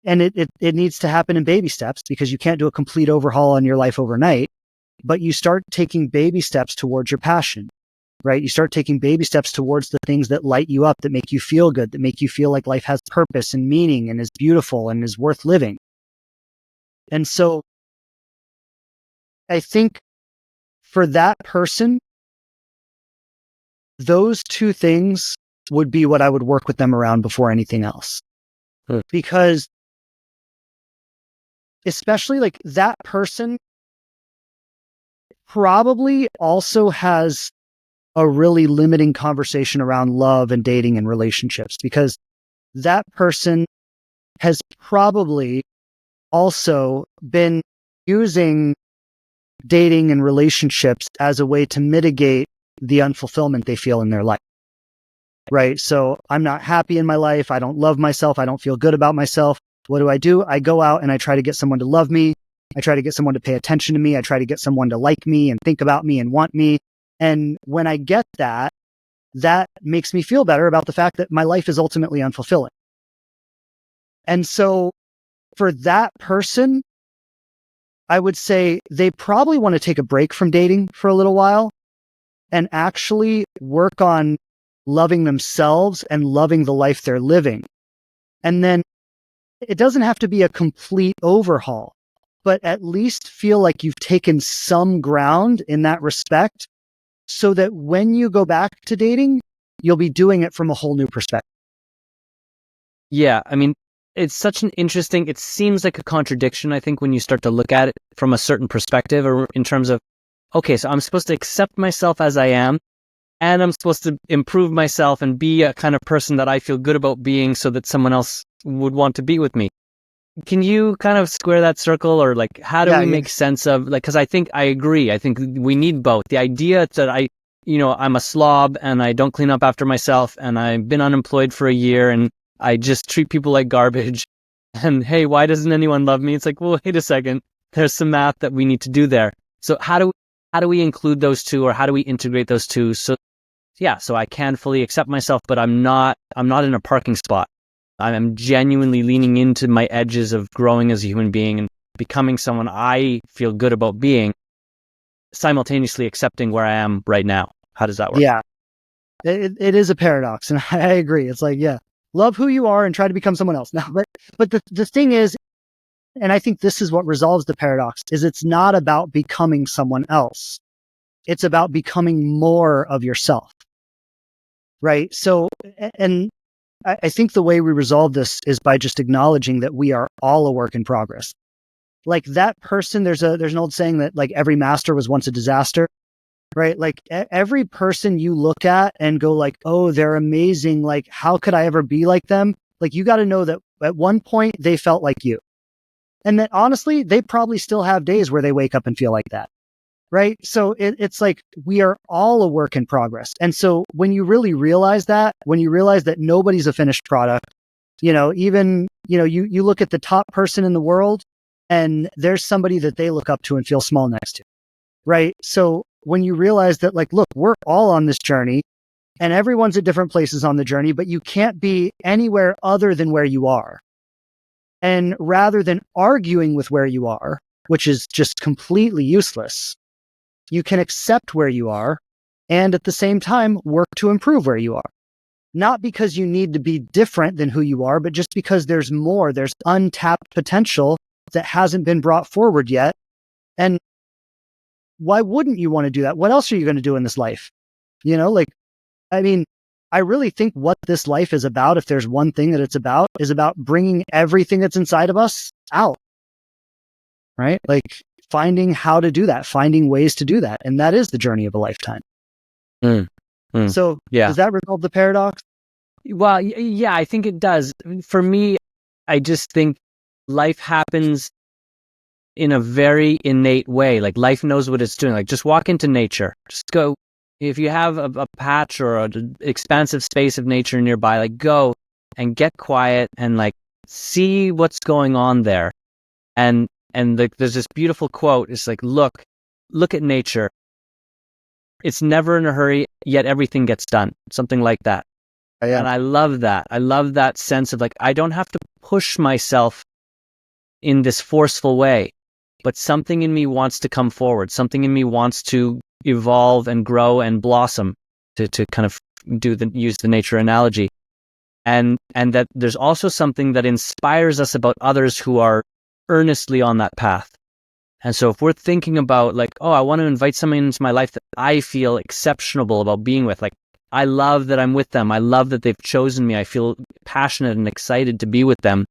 and it needs to happen in baby steps, because you can't do a complete overhaul on your life overnight, but you start taking baby steps towards your passion, right? You start taking baby steps towards the things that light you up, that make you feel good, that make you feel like life has purpose and meaning and is beautiful and is worth living. And so I think for that person, those two things would be what I would work with them around before anything else. Because especially like that person probably also has a really limiting conversation around love and dating and relationships, because that person has probably also been using dating and relationships as a way to mitigate the unfulfillment they feel in their life. Right. So I'm not happy in my life. I don't love myself. I don't feel good about myself. What do? I go out and I try to get someone to love me. I try to get someone to pay attention to me. I try to get someone to like me and think about me and want me. And when I get that, that makes me feel better about the fact that my life is ultimately unfulfilling. And so for that person, I would say they probably want to take a break from dating for a little while and actually work on loving themselves and loving the life they're living. And then it doesn't have to be a complete overhaul, but at least feel like you've taken some ground in that respect, so that when you go back to dating, you'll be doing it from a whole new perspective. Yeah, I mean, it's such an interesting, it seems like a contradiction, I think, when you start to look at it from a certain perspective, or in terms of, okay, so I'm supposed to accept myself as I am, and I'm supposed to improve myself and be a kind of person that I feel good about being so that someone else would want to be with me. Can you kind of square that circle, or like, how do we make sense of, like, because I think I agree. I think we need both. The idea that I'm a slob and I don't clean up after myself and I've been unemployed for a year and I just treat people like garbage. And hey, why doesn't anyone love me? It's like, well, wait a second. There's some math that we need to do there. So how do we include those two, or how do we integrate those two? So I can fully accept myself, but I'm not in a parking spot. I'm genuinely leaning into my edges of growing as a human being and becoming someone I feel good about being, simultaneously accepting where I am right now. How does that work? Yeah, it is a paradox. And I agree. It's like, yeah, love who you are and try to become someone else. Now, but the thing is, and I think this is what resolves the paradox, is it's not about becoming someone else. It's about becoming more of yourself. Right. So, and I think the way we resolve this is by just acknowledging that we are all a work in progress. Like that person, there's an old saying that like every master was once a disaster, right? Like every person you look at and go like, oh, they're amazing. Like, how could I ever be like them? Like, you got to know that at one point they felt like you. And that honestly, they probably still have days where they wake up and feel like that. Right. So it's like we are all a work in progress. And so when you really realize that, when you realize that nobody's a finished product, even, you look at the top person in the world and there's somebody that they look up to and feel small next to. Right. So when you realize that, like, look, we're all on this journey and everyone's at different places on the journey, but you can't be anywhere other than where you are. And rather than arguing with where you are, which is just completely useless, you can accept where you are and at the same time work to improve where you are. Not because you need to be different than who you are, but just because there's untapped potential that hasn't been brought forward yet. And why wouldn't you want to do that? What else are you going to do in this life? I really think what this life is about, if there's one thing that it's about, is about bringing everything that's inside of us out. Right? Like, finding how to do that, finding ways to do that. And that is the journey of a lifetime. So does that resolve the paradox? Well, yeah, I think it does. For me, I just think life happens in a very innate way. Like, life knows what it's doing. Like, just walk into nature. Just go. If you have a patch or an expansive space of nature nearby, like, go and get quiet and like see what's going on there. And there's this beautiful quote. It's like, look at nature. It's never in a hurry, yet everything gets done. Something like that. And I love that. I love that sense of like, I don't have to push myself in this forceful way, but something in me wants to come forward. Something in me wants to evolve and grow and blossom, to kind of use the nature analogy. And that there's also something that inspires us about others who are earnestly on that path. And so if we're thinking about like, oh, I want to invite someone into my life that I feel exceptional about being with, like, I love that I'm with them. I love that they've chosen me. I feel passionate and excited to be with them.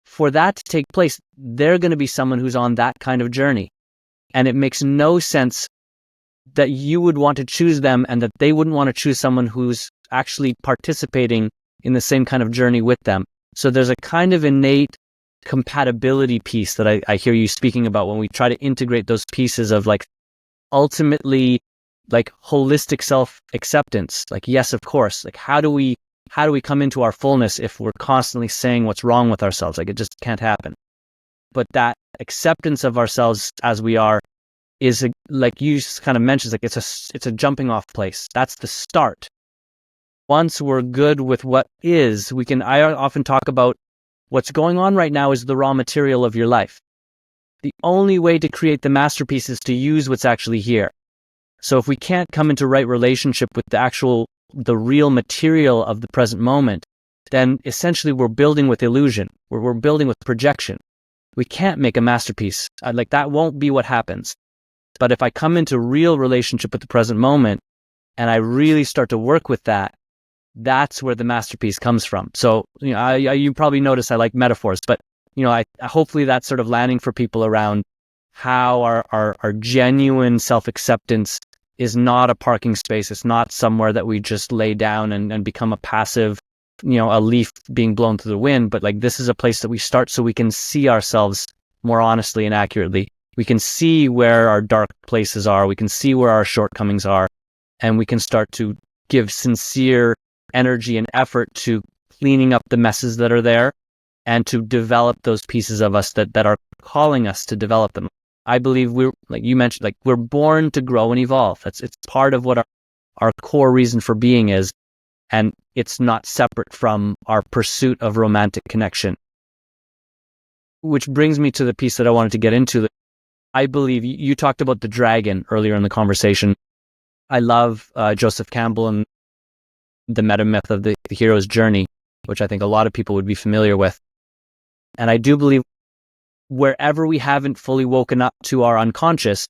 For that to take place, they're going to be someone who's on that kind of journey. And it makes no sense that you would want to choose them and that they wouldn't want to choose someone who's actually participating in the same kind of journey with them. So there's a kind of innate compatibility piece that I hear you speaking about when we try to integrate those pieces of like ultimately like holistic self-acceptance. Like, yes, of course. Like, how do we come into our fullness if we're constantly saying what's wrong with ourselves? Like, it just can't happen. But that acceptance of ourselves as we are is like you just kind of mentioned, like it's a jumping off place. That's the start. Once we're good with what is, I often talk about what's going on right now is the raw material of your life. The only way to create the masterpiece is to use what's actually here. So if we can't come into right relationship with the real material of the present moment, then essentially we're building with illusion. We're building with projection. We can't make a masterpiece. Like, that won't be what happens. But if I come into real relationship with the present moment and I really start to work with that, that's where the masterpiece comes from. So, you probably notice I like metaphors, but, I hopefully that's sort of landing for people around how our genuine self-acceptance is not a parking space. It's not somewhere that we just lay down and become a passive, a leaf being blown through the wind, but like this is a place that we start so we can see ourselves more honestly and accurately. We can see where our dark places are. We can see where our shortcomings are, and we can start to give sincere energy and effort to cleaning up the messes that are there and to develop those pieces of us that are calling us to develop them. I believe we're, like you mentioned, like we're born to grow and evolve. It's part of what our core reason for being is, and it's not separate from our pursuit of romantic connection. Which brings me to the piece that I wanted to get into. I believe you talked about the dragon earlier in the conversation. I love Joseph Campbell and the meta myth of the hero's journey, which I think a lot of people would be familiar with. And I do believe wherever we haven't fully woken up to our unconscious,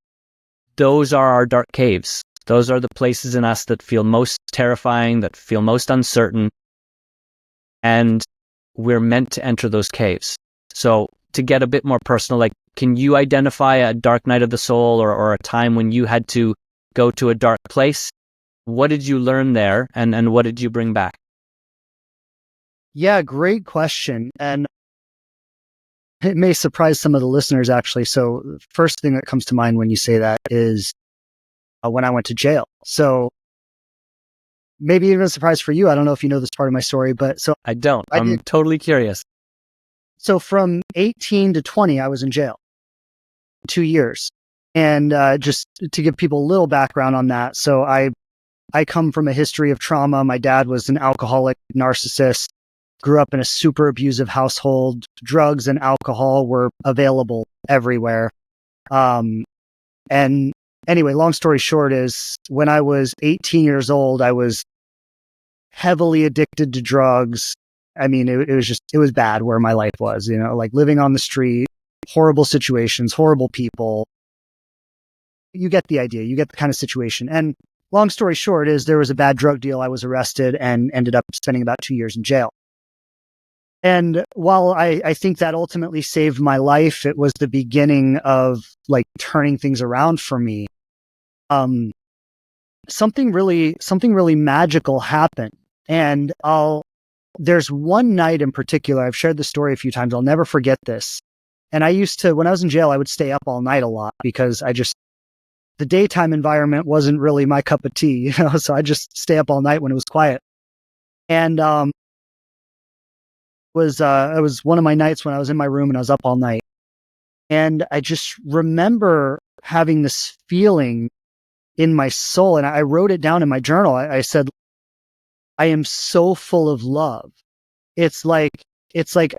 those are our dark caves. Those are the places in us that feel most terrifying, that feel most uncertain. And we're meant to enter those caves. So to get a bit more personal, like, can you identify a dark night of the soul or a time when you had to go to a dark place? What did you learn there, and what did you bring back? Yeah, great question. And it may surprise some of the listeners, actually. So the first thing that comes to mind when you say that is when I went to jail. So maybe even a surprise for you. I don't know if you know this part of my story, but so I don't. I'm totally curious. So from 18 to 20, I was in jail 2 years. And just to give people a little background on that. So I come from a history of trauma. My dad was an alcoholic narcissist, grew up in a super abusive household. Drugs and alcohol were available everywhere. And anyway, long story short is when I was 18 years old, I was heavily addicted to drugs. I mean, it was bad where my life was, like living on the street, horrible situations, horrible people. You get the idea. You get the kind of situation. And long story short is there was a bad drug deal. I was arrested and ended up spending about 2 years in jail. And while I think that ultimately saved my life, it was the beginning of like turning things around for me. Something really magical happened. And there's one night in particular, I've shared the story a few times. I'll never forget this. And when I was in jail, I would stay up all night a lot because the daytime environment wasn't really my cup of tea, so I just stay up all night when it was quiet. And it was one of my nights when I was in my room and I was up all night. And I just remember having this feeling in my soul. And I wrote it down in my journal. I said, I am so full of love. It's like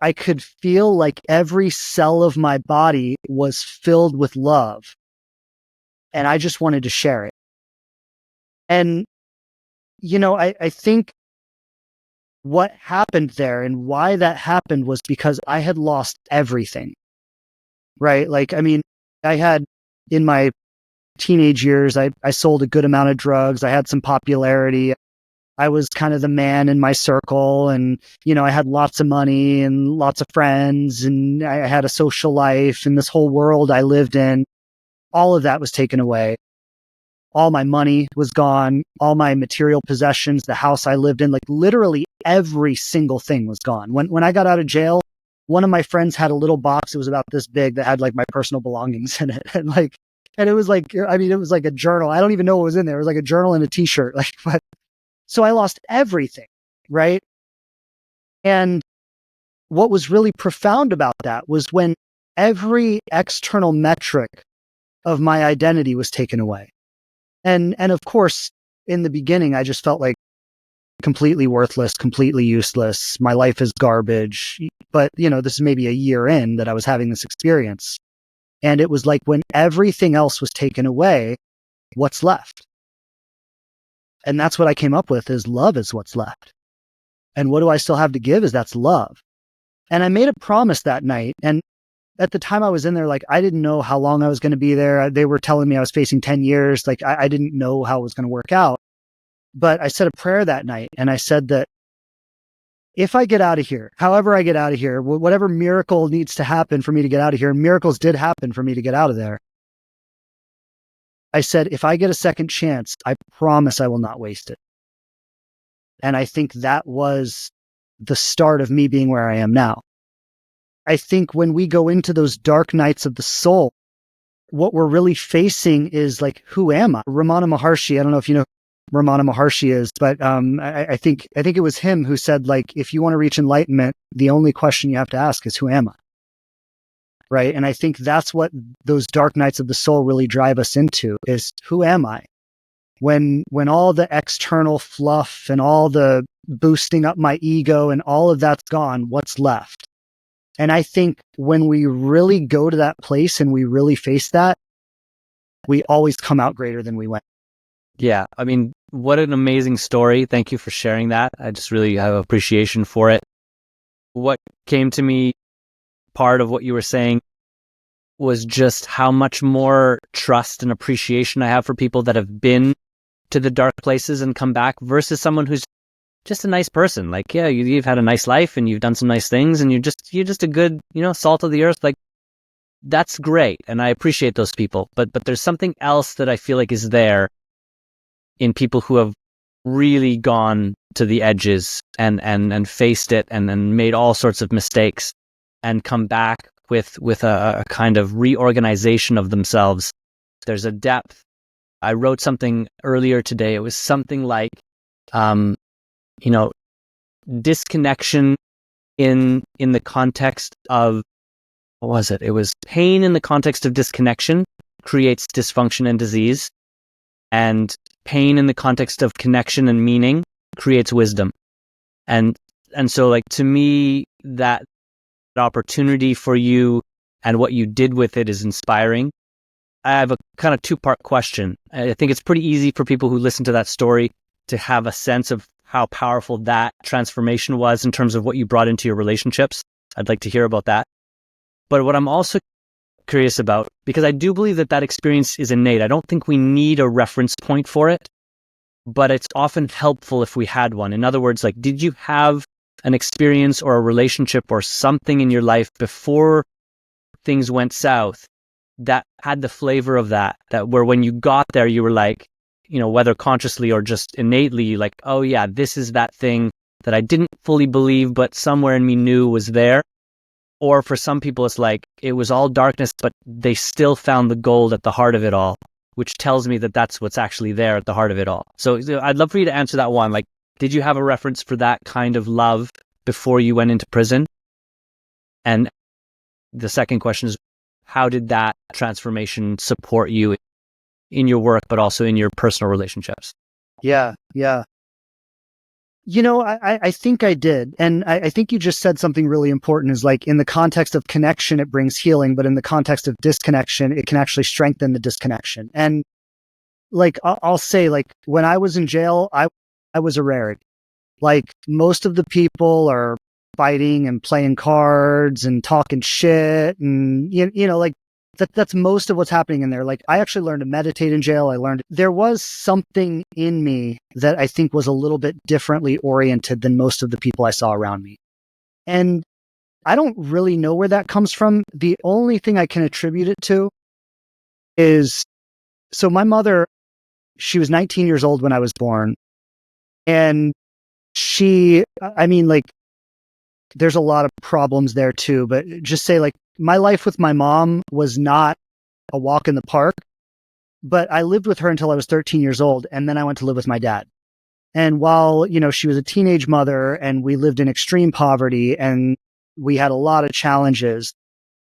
I could feel like every cell of my body was filled with love. And I just wanted to share it. And, I think what happened there and why that happened was because I had lost everything, right? Like, I mean, I had in my teenage years, I sold a good amount of drugs. I had some popularity. I was kind of the man in my circle, and, I had lots of money and lots of friends, and I had a social life, and this whole world I lived in, all of that was taken away. All my money was gone, all my material possessions, the house I lived in, like literally every single thing was gone. When I got out of jail, one of my friends had a little box. It was about this big that had like my personal belongings in it. And it was like, I mean, it was like a journal. I don't even know what was in there. It was like a journal and a t-shirt. So I lost everything. Right. And what was really profound about that was when every external metric of my identity was taken away. And of course, in the beginning, I just felt like completely worthless, completely useless. My life is garbage. But, this is maybe a year in that I was having this experience. And it was like when everything else was taken away, what's left? And that's what I came up with is love is what's left. And what do I still have to give is that's love. And I made a promise that night. And at the time I was in there, like, I didn't know how long I was going to be there. They were telling me I was facing 10 years. Like, I didn't know how it was going to work out. But I said a prayer that night, and I said that if I get out of here, however I get out of here, whatever miracle needs to happen for me to get out of here, and miracles did happen for me to get out of there. I said, if I get a second chance, I promise I will not waste it. And I think that was the start of me being where I am now. I think when we go into those dark nights of the soul, what we're really facing is like, who am I? Ramana Maharshi, I don't know if you know who Ramana Maharshi is, but I think it was him who said, like, if you want to reach enlightenment, the only question you have to ask is, who am I? Right. And I think that's what those dark nights of the soul really drive us into is, who am I? When all the external fluff and all the boosting up my ego and all of that's gone, what's left? And I think when we really go to that place and we really face that, we always come out greater than we went. Yeah. I mean, what an amazing story. Thank you for sharing that. I just really have appreciation for it. What came to me, part of what you were saying, was just how much more trust and appreciation I have for people that have been to the dark places and come back versus someone who's just a nice person. Like, yeah, you've had a nice life and you've done some nice things and you're just a good, salt of the earth. Like, that's great. And I appreciate those people. But there's something else that I feel like is there in people who have really gone to the edges and faced it and made all sorts of mistakes and come back with a kind of reorganization of themselves. There's a depth. I wrote something earlier today. It was something like, disconnection in the context of, what was it? It was pain in the context of disconnection creates dysfunction and disease, and pain in the context of connection and meaning creates wisdom. And so, like, to me, that opportunity for you and what you did with it is inspiring. I have a kind of two-part question. I think it's pretty easy for people who listen to that story to have a sense of how powerful that transformation was in terms of what you brought into your relationships. I'd like to hear about that. But what I'm also curious about, because I do believe that experience is innate. I don't think we need a reference point for it, but it's often helpful if we had one. In other words, like, did you have an experience or a relationship or something in your life before things went south that had the flavor of that where when you got there, you were like, whether consciously or just innately, like, oh yeah, this is that thing that I didn't fully believe, but somewhere in me knew was there. Or for some people, it's like, it was all darkness, but they still found the gold at the heart of it all, which tells me that that's what's actually there at the heart of it all. So I'd love for you to answer that one. Like, did you have a reference for that kind of love before you went into prison? And the second question is, how did that transformation support you in your work, but also in your personal relationships? Yeah. I think I did. And I think you just said something really important is, like, in the context of connection, it brings healing, but in the context of disconnection, it can actually strengthen the disconnection. And, like, I'll say, like, when I was in jail, I was a rarity. Like, most of the people are fighting and playing cards and talking shit and, like, That's most of what's happening in there. Like, I actually learned to meditate in jail. I learned there was something in me that I think was a little bit differently oriented than most of the people I saw around me. And I don't really know where that comes from. The only thing I can attribute it to is, so my mother, she was 19 years old when I was born. And I mean, like, there's a lot of problems there too, but just say, like, my life with my mom was not a walk in the park, but I lived with her until I was 13 years old. And then I went to live with my dad. And while, she was a teenage mother and we lived in extreme poverty and we had a lot of challenges,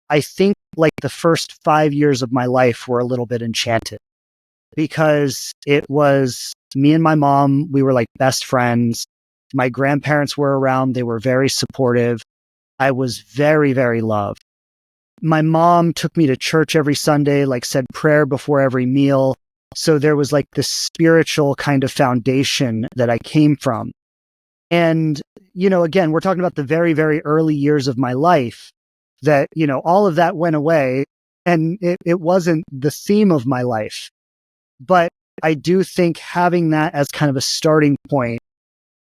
I think like the first 5 years of my life were a little bit enchanted because it was me and my mom. We were like best friends. My grandparents were around. They were very supportive. I was very, very loved. My mom took me to church every Sunday, like said prayer before every meal. So there was like this spiritual kind of foundation that I came from. And, again, we're talking about the very, very early years of my life that, all of that went away and it wasn't the theme of my life. But I do think having that as kind of a starting point,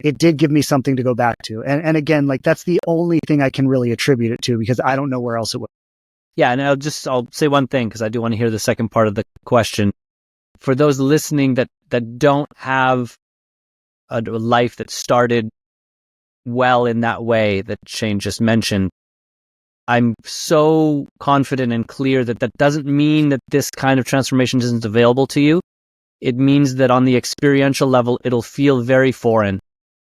it did give me something to go back to. And again, like that's the only thing I can really attribute it to because I don't know where else it would. Yeah. And I'll say one thing because I do want to hear the second part of the question. For those listening that don't have a life that started well in that way that Shane just mentioned, I'm so confident and clear that doesn't mean that this kind of transformation isn't available to you. It means that on the experiential level, it'll feel very foreign.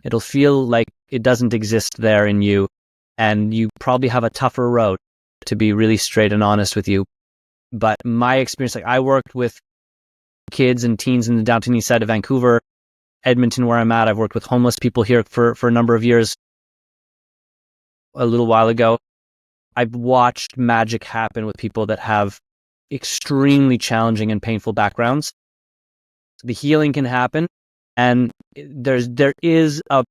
It'll feel like it doesn't exist there in you. And you probably have a tougher road, to be really straight and honest with you. But my experience, like I worked with kids and teens in the downtown east side of Vancouver, Edmonton, where I'm at. I've worked with homeless people here for a number of years. A little while ago, I've watched magic happen with people that have extremely challenging and painful backgrounds. The healing can happen, and there is a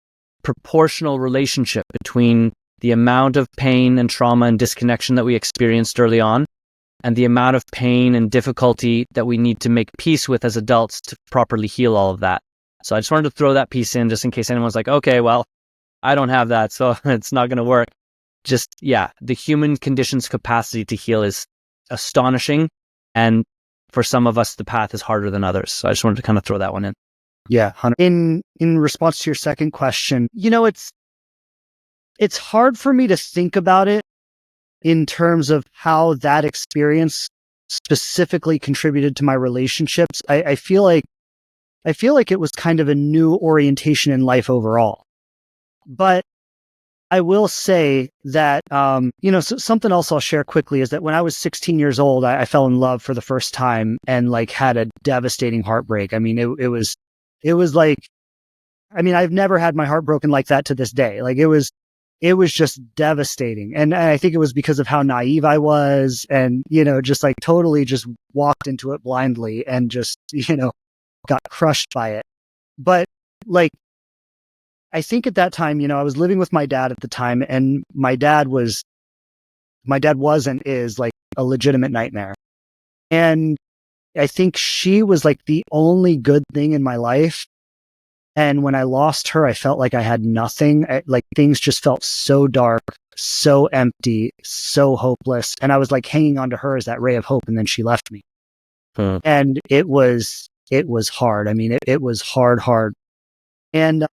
proportional relationship between the amount of pain and trauma and disconnection that we experienced early on and the amount of pain and difficulty that we need to make peace with as adults to properly heal all of that. So I just wanted to throw that piece in just in case anyone's like, okay, well, I don't have that, so it's not going to work. Just, yeah, the human condition's capacity to heal is astonishing. And for some of us, the path is harder than others. So I just wanted to kind of throw that one in. Yeah. In response to your second question, it's hard for me to think about it in terms of how that experience specifically contributed to my relationships. I feel like it was kind of a new orientation in life overall. But I will say that, something else I'll share quickly is that when I was 16 years old, I fell in love for the first time and like had a devastating heartbreak. I mean, it was like, I mean, I've never had my heart broken like that to this day. Like it was just devastating. And I think it was because of how naive I was and, just like totally just walked into it blindly and just, got crushed by it. But like, I think at that time, I was living with my dad at the time and my dad was and is like a legitimate nightmare. And I think she was like the only good thing in my life. And when I lost her, I felt like I had nothing. Like things just felt so dark, so empty, so hopeless. And I was like hanging on to her as that ray of hope. And then she left me. And it was hard. I mean, it was hard. And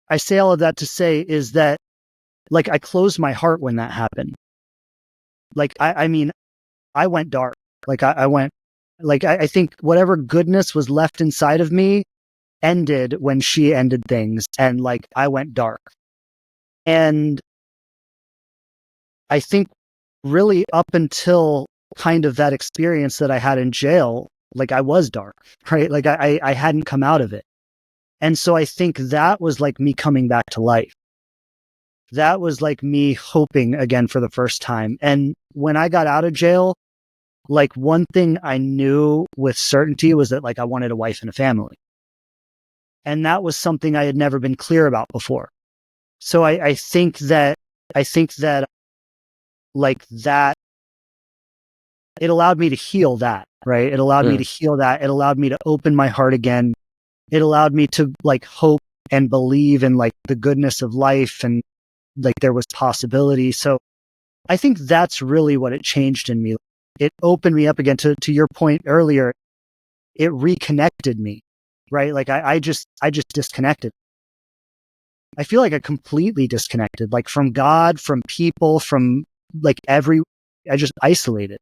I say all of that to say is that like I closed my heart when that happened. Like, I mean, I went dark. Like I went, like, I think whatever goodness was left inside of me ended when she ended things. And like, I went dark. And I think really up until kind of that experience that I had in jail, like I was dark, right? Like I hadn't come out of it. And so I think that was like me coming back to life. That was like me hoping again for the first time. And when I got out of jail, like one thing I knew with certainty was that like I wanted a wife and a family. And that was something I had never been clear about before. So I think that like that it allowed me to heal that, right? It allowed me to heal that. It allowed me to open my heart again. It allowed me to like hope and believe in like the goodness of life and like there was possibility. So I think that's really what it changed in me. It opened me up again to your point earlier. It reconnected me, right? Like I just disconnected. I feel like I completely disconnected, like from God, from people, from like I just isolated.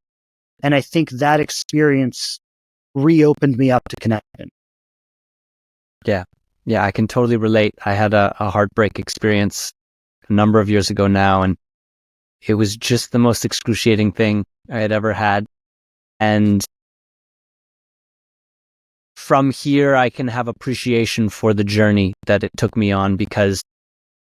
And I think that experience reopened me up to connection. Yeah. Yeah, I can totally relate. I had a heartbreak experience a number of years ago now, and it was just the most excruciating thing I had ever had. And from here, I can have appreciation for the journey that it took me on, because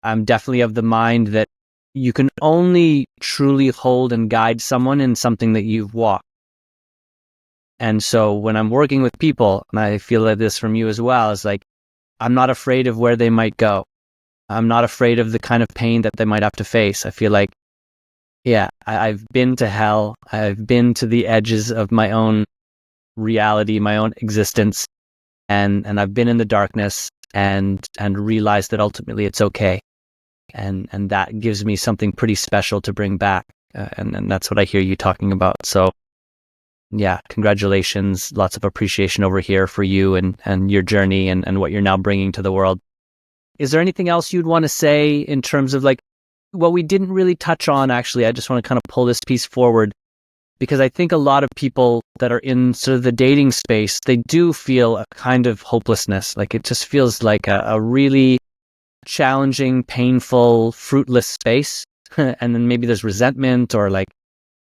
I'm definitely of the mind that you can only truly hold and guide someone in something that you've walked. And so when I'm working with people, and I feel like this from you as well, is like, I'm not afraid of where they might go. I'm not afraid of the kind of pain that they might have to face. I feel like, yeah, I've been to hell. I've been to the edges of my own reality, my own existence, and I've been in the darkness and realized that ultimately it's okay. And that gives me something pretty special to bring back. And that's what I hear you talking about. So yeah, congratulations. Lots of appreciation over here for you and your journey and what you're now bringing to the world. Is there anything else you'd want to say in terms of like what we didn't really touch on? Actually, I just want to kind of pull this piece forward, because I think a lot of people that are in sort of the dating space, they do feel a kind of hopelessness. Like it just feels like a really challenging, painful, fruitless space. And then maybe there's resentment or like,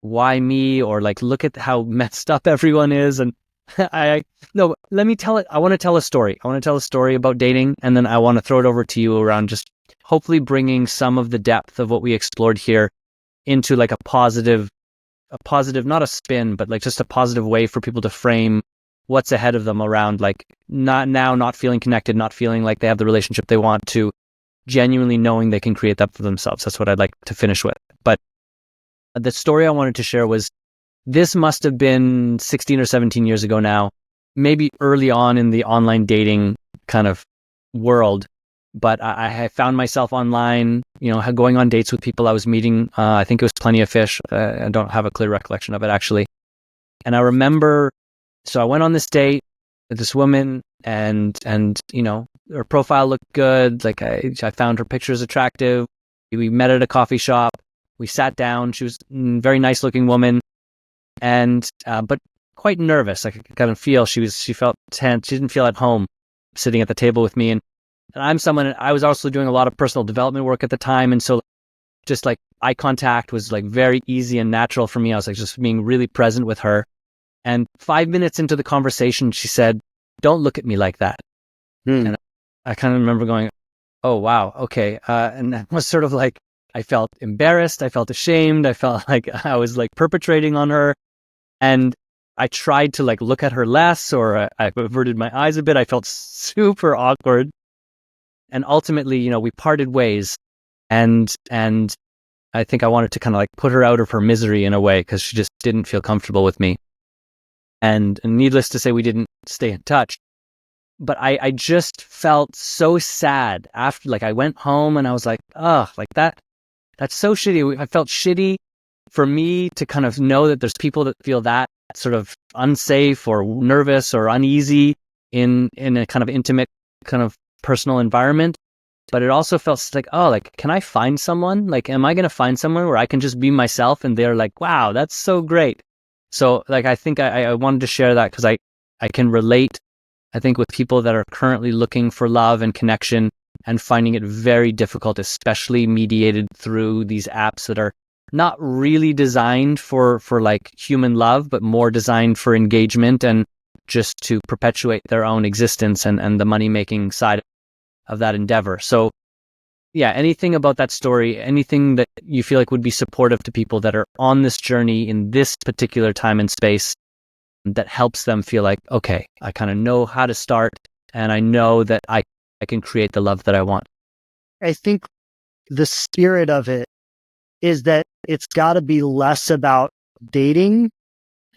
why me? Or like, look at how messed up everyone is. And no, let me tell it. I want to tell a story. I want to tell a story about dating, and then I want to throw it over to you around just hopefully bringing some of the depth of what we explored here into like a positive, not a spin, but like just a positive way for people to frame what's ahead of them around like not feeling connected, not feeling like they have the relationship they want, to genuinely knowing they can create that for themselves. That's what I'd like to finish with. But the story I wanted to share was, this must have been 16 or 17 years ago now, maybe early on in the online dating kind of world. But I found myself online, going on dates with people I was meeting. I think it was Plenty of Fish. I don't have a clear recollection of it, actually. And I remember, so I went on this date with this woman, and her profile looked good. Like I found her pictures attractive. We met at a coffee shop. We sat down. She was a very nice looking woman, and but quite nervous. I could kind of feel she felt tense. She didn't feel at home sitting at the table with me. And I was also doing a lot of personal development work at the time. And so just like eye contact was like very easy and natural for me. I was like just being really present with her. And 5 minutes into the conversation, she said, "Don't look at me like that." And I kind of remember going, "Oh, wow. Okay." And that was sort of like, I felt embarrassed. I felt ashamed. I felt like I was like perpetrating on her. And I tried to like look at her less, or I averted my eyes a bit. I felt super awkward. And ultimately, we parted ways. And I think I wanted to kind of like put her out of her misery in a way, because she just didn't feel comfortable with me. And needless to say, we didn't stay in touch. But I just felt so sad after, like I went home and I was like, oh, like that's so shitty. I felt shitty for me to kind of know that there's people that feel that sort of unsafe or nervous or uneasy in a kind of intimate, kind of personal environment. But it also felt like, oh, like, can I find someone? Like, am I going to find someone where I can just be myself? And they're like, wow, that's so great. So like, I think I wanted to share that because I can relate, I think, with people that are currently looking for love and connection and finding it very difficult, especially mediated through these apps that are not really designed for like human love, but more designed for engagement and just to perpetuate their own existence and the money-making side of that endeavor. So yeah, anything about that story, anything that you feel like would be supportive to people that are on this journey in this particular time and space, that helps them feel like, okay, I kind of know how to start, and I know that I can create the love that I want. I think the spirit of it is that it's got to be less about dating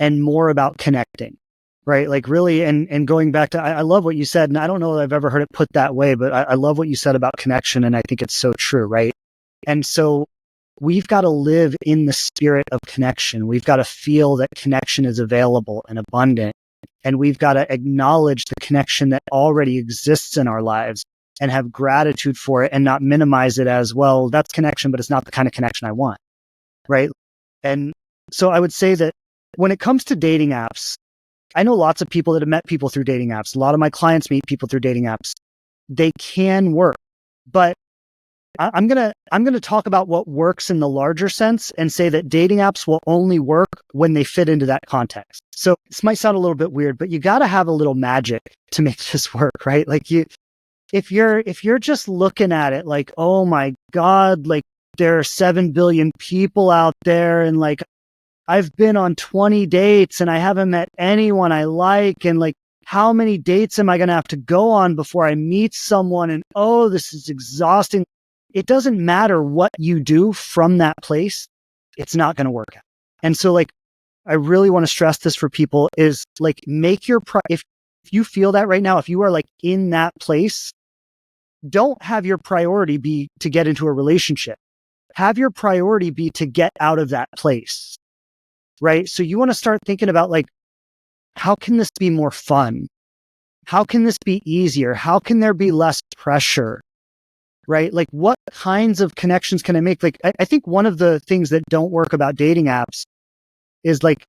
and more about connecting, right? Like really, and going back to, I love what you said, and I don't know that I've ever heard it put that way, but I love what you said about connection. And I think it's so true, right? And so we've got to live in the spirit of connection. We've got to feel that connection is available and abundant. And we've got to acknowledge the connection that already exists in our lives and have gratitude for it and not minimize it as, well, that's connection, but it's not the kind of connection I want. Right. And so I would say that when it comes to dating apps, I know lots of people that have met people through dating apps. A lot of my clients meet people through dating apps. They can work, but I'm going to talk about what works in the larger sense and say that dating apps will only work when they fit into that context. So this might sound a little bit weird, but you got to have a little magic to make this work, right? Like if you're just looking at it like, oh my God, like there are 7 billion people out there, and like I've been on 20 dates and I haven't met anyone I like, and like how many dates am I going to have to go on before I meet someone? And oh, this is exhausting. It doesn't matter what you do from that place. It's not going to work out. And so like, I really want to stress this for people is like, make your, if you feel that right now, if you are like in that place, don't have your priority be to get into a relationship. Have your priority be to get out of that place. Right. So you want to start thinking about like, how can this be more fun? How can this be easier? How can there be less pressure? Right? Like what kinds of connections can I make? Like, I think one of the things that don't work about dating apps is like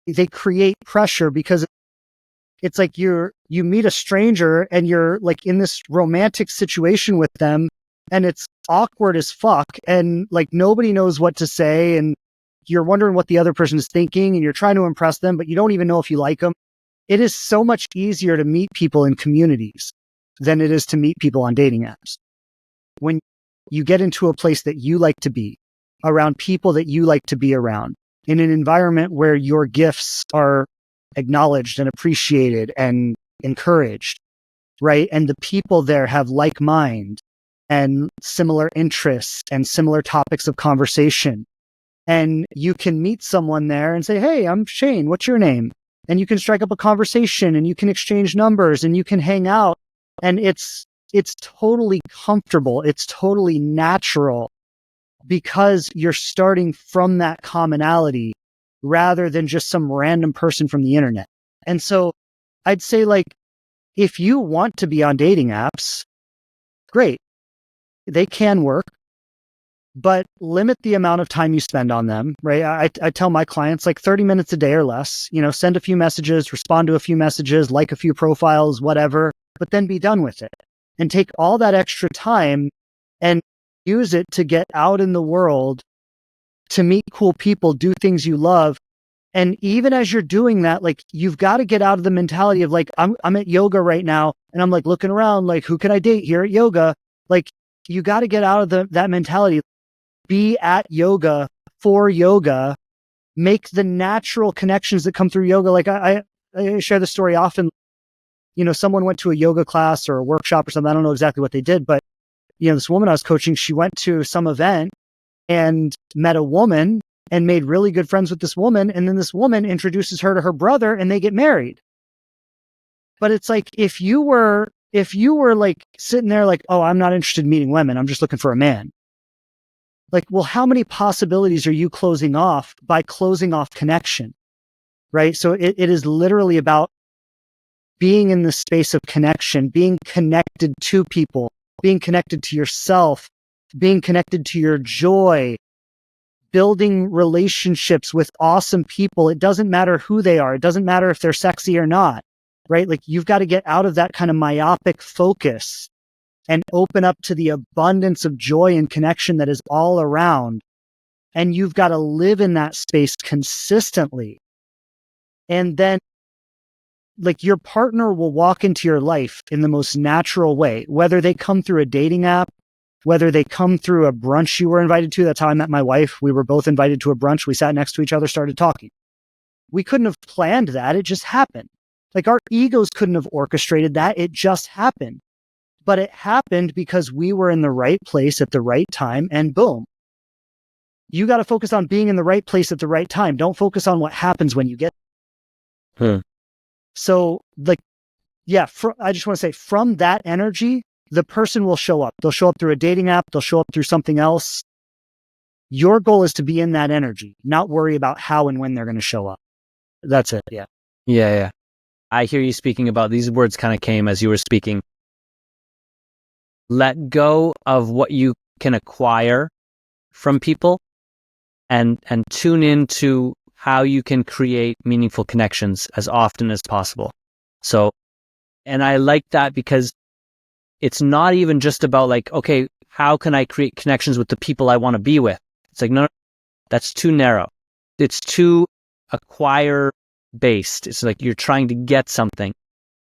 they create pressure because it's like you meet a stranger and you're like in this romantic situation with them and it's awkward as fuck. And like nobody knows what to say. And you're wondering what the other person is thinking and you're trying to impress them, but you don't even know if you like them. It is so much easier to meet people in communities than it is to meet people on dating apps. When you get into a place that you like to be, around people that you like to be around, in an environment where your gifts are acknowledged and appreciated and encouraged, right? And the people there have like mind and similar interests and similar topics of conversation. And you can meet someone there and say, hey, I'm Shane, what's your name? And you can strike up a conversation and you can exchange numbers and you can hang out. And it's totally comfortable. It's totally natural because you're starting from that commonality rather than just some random person from the internet. And so I'd say like, if you want to be on dating apps, great. They can work, but limit the amount of time you spend on them, right? I tell my clients like 30 minutes a day or less, send a few messages, respond to a few messages, like a few profiles, whatever, but then be done with it. And take all that extra time and use it to get out in the world, to meet cool people, do things you love. And even as you're doing that, like you've got to get out of the mentality of like, I'm at yoga right now and I'm like looking around, like who can I date here at yoga? Like you got to get out of that mentality. Be at yoga for yoga, make the natural connections that come through yoga. Like I share the story often. Someone went to a yoga class or a workshop or something. I don't know exactly what they did, but this woman I was coaching, she went to some event and met a woman and made really good friends with this woman. And then this woman introduces her to her brother and they get married. But it's like, if you were like sitting there like, oh, I'm not interested in meeting women, I'm just looking for a man. Like, well, how many possibilities are you closing off by closing off connection? Right. So it is literally about being in the space of connection, being connected to people, being connected to yourself, being connected to your joy, building relationships with awesome people. It doesn't matter who they are. It doesn't matter if they're sexy or not, right? Like you've got to get out of that kind of myopic focus and open up to the abundance of joy and connection that is all around. And you've got to live in that space consistently. And then like your partner will walk into your life in the most natural way, whether they come through a dating app, whether they come through a brunch you were invited to. That's how I met my wife. We were both invited to a brunch. We sat next to each other, started talking. We couldn't have planned that. It just happened. Like our egos couldn't have orchestrated that. It just happened. But it happened because we were in the right place at the right time, and boom. You got to focus on being in the right place at the right time. Don't focus on what happens when you get So like, yeah, I just want to say from that energy, the person will show up. They'll show up through a dating app. They'll show up through something else. Your goal is to be in that energy, not worry about how and when they're going to show up. That's it. Yeah. Yeah. I hear you speaking about, these words kind of came as you were speaking. Let go of what you can acquire from people and tune into how you can create meaningful connections as often as possible. So, and I like that because it's not even just about like, okay, how can I create connections with the people I want to be with? It's like, no, that's too narrow. It's too acquire based. It's like you're trying to get something.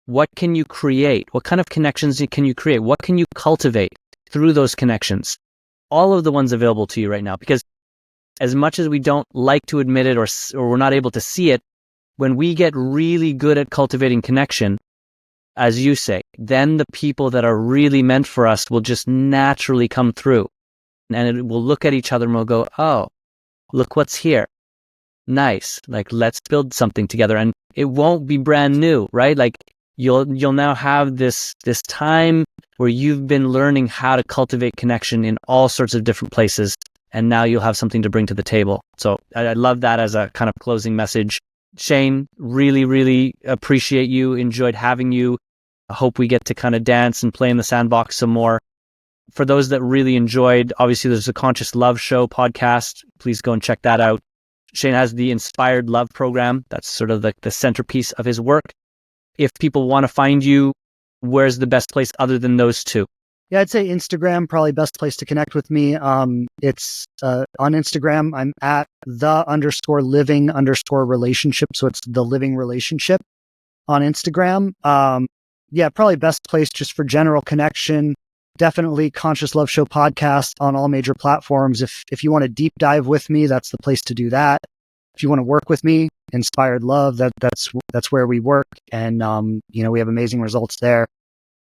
What can you create? What kind of connections can you create? What can you cultivate through those connections? All of the ones available to you right now, because as much as we don't like to admit it or we're not able to see it, when we get really good at cultivating connection, as you say, then the people that are really meant for us will just naturally come through. And we'll look at each other and we'll go, oh, look what's here. Nice. Like, let's build something together. And it won't be brand new, right? Like you'll now have this time where you've been learning how to cultivate connection in all sorts of different places. And now you'll have something to bring to the table. So I love that as a kind of closing message. Shane, really, really appreciate you. Enjoyed having you. I hope we get to kind of dance and play in the sandbox some more. For those that really enjoyed, obviously there's a Conscious Love Show podcast. Please go and check that out. Shane has the Inspired Love program. That's sort of the centerpiece of his work. If people want to find you, where's the best place other than those two? Yeah, I'd say Instagram, probably best place to connect with me. It's on Instagram. I'm at _living_relationship. So it's the living relationship on Instagram. Yeah, probably best place just for general connection. Definitely Conscious Love Show podcast on all major platforms. If you want to deep dive with me, that's the place to do that. If you want to work with me, Inspired Love, that's where we work. And, we have amazing results there.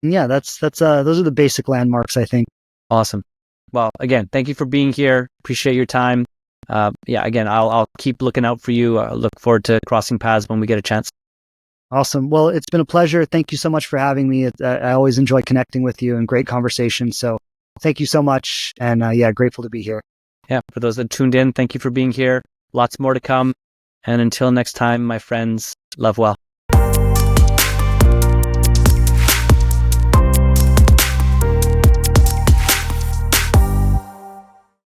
And yeah, those are the basic landmarks, I think. Awesome. Well, again, thank you for being here. Appreciate your time. Again, I'll keep looking out for you. I look forward to crossing paths when we get a chance. Awesome. Well, it's been a pleasure. Thank you so much for having me. I always enjoy connecting with you and great conversation. So thank you so much. And grateful to be here. Yeah. For those that tuned in, thank you for being here. Lots more to come. And until next time, my friends, love well.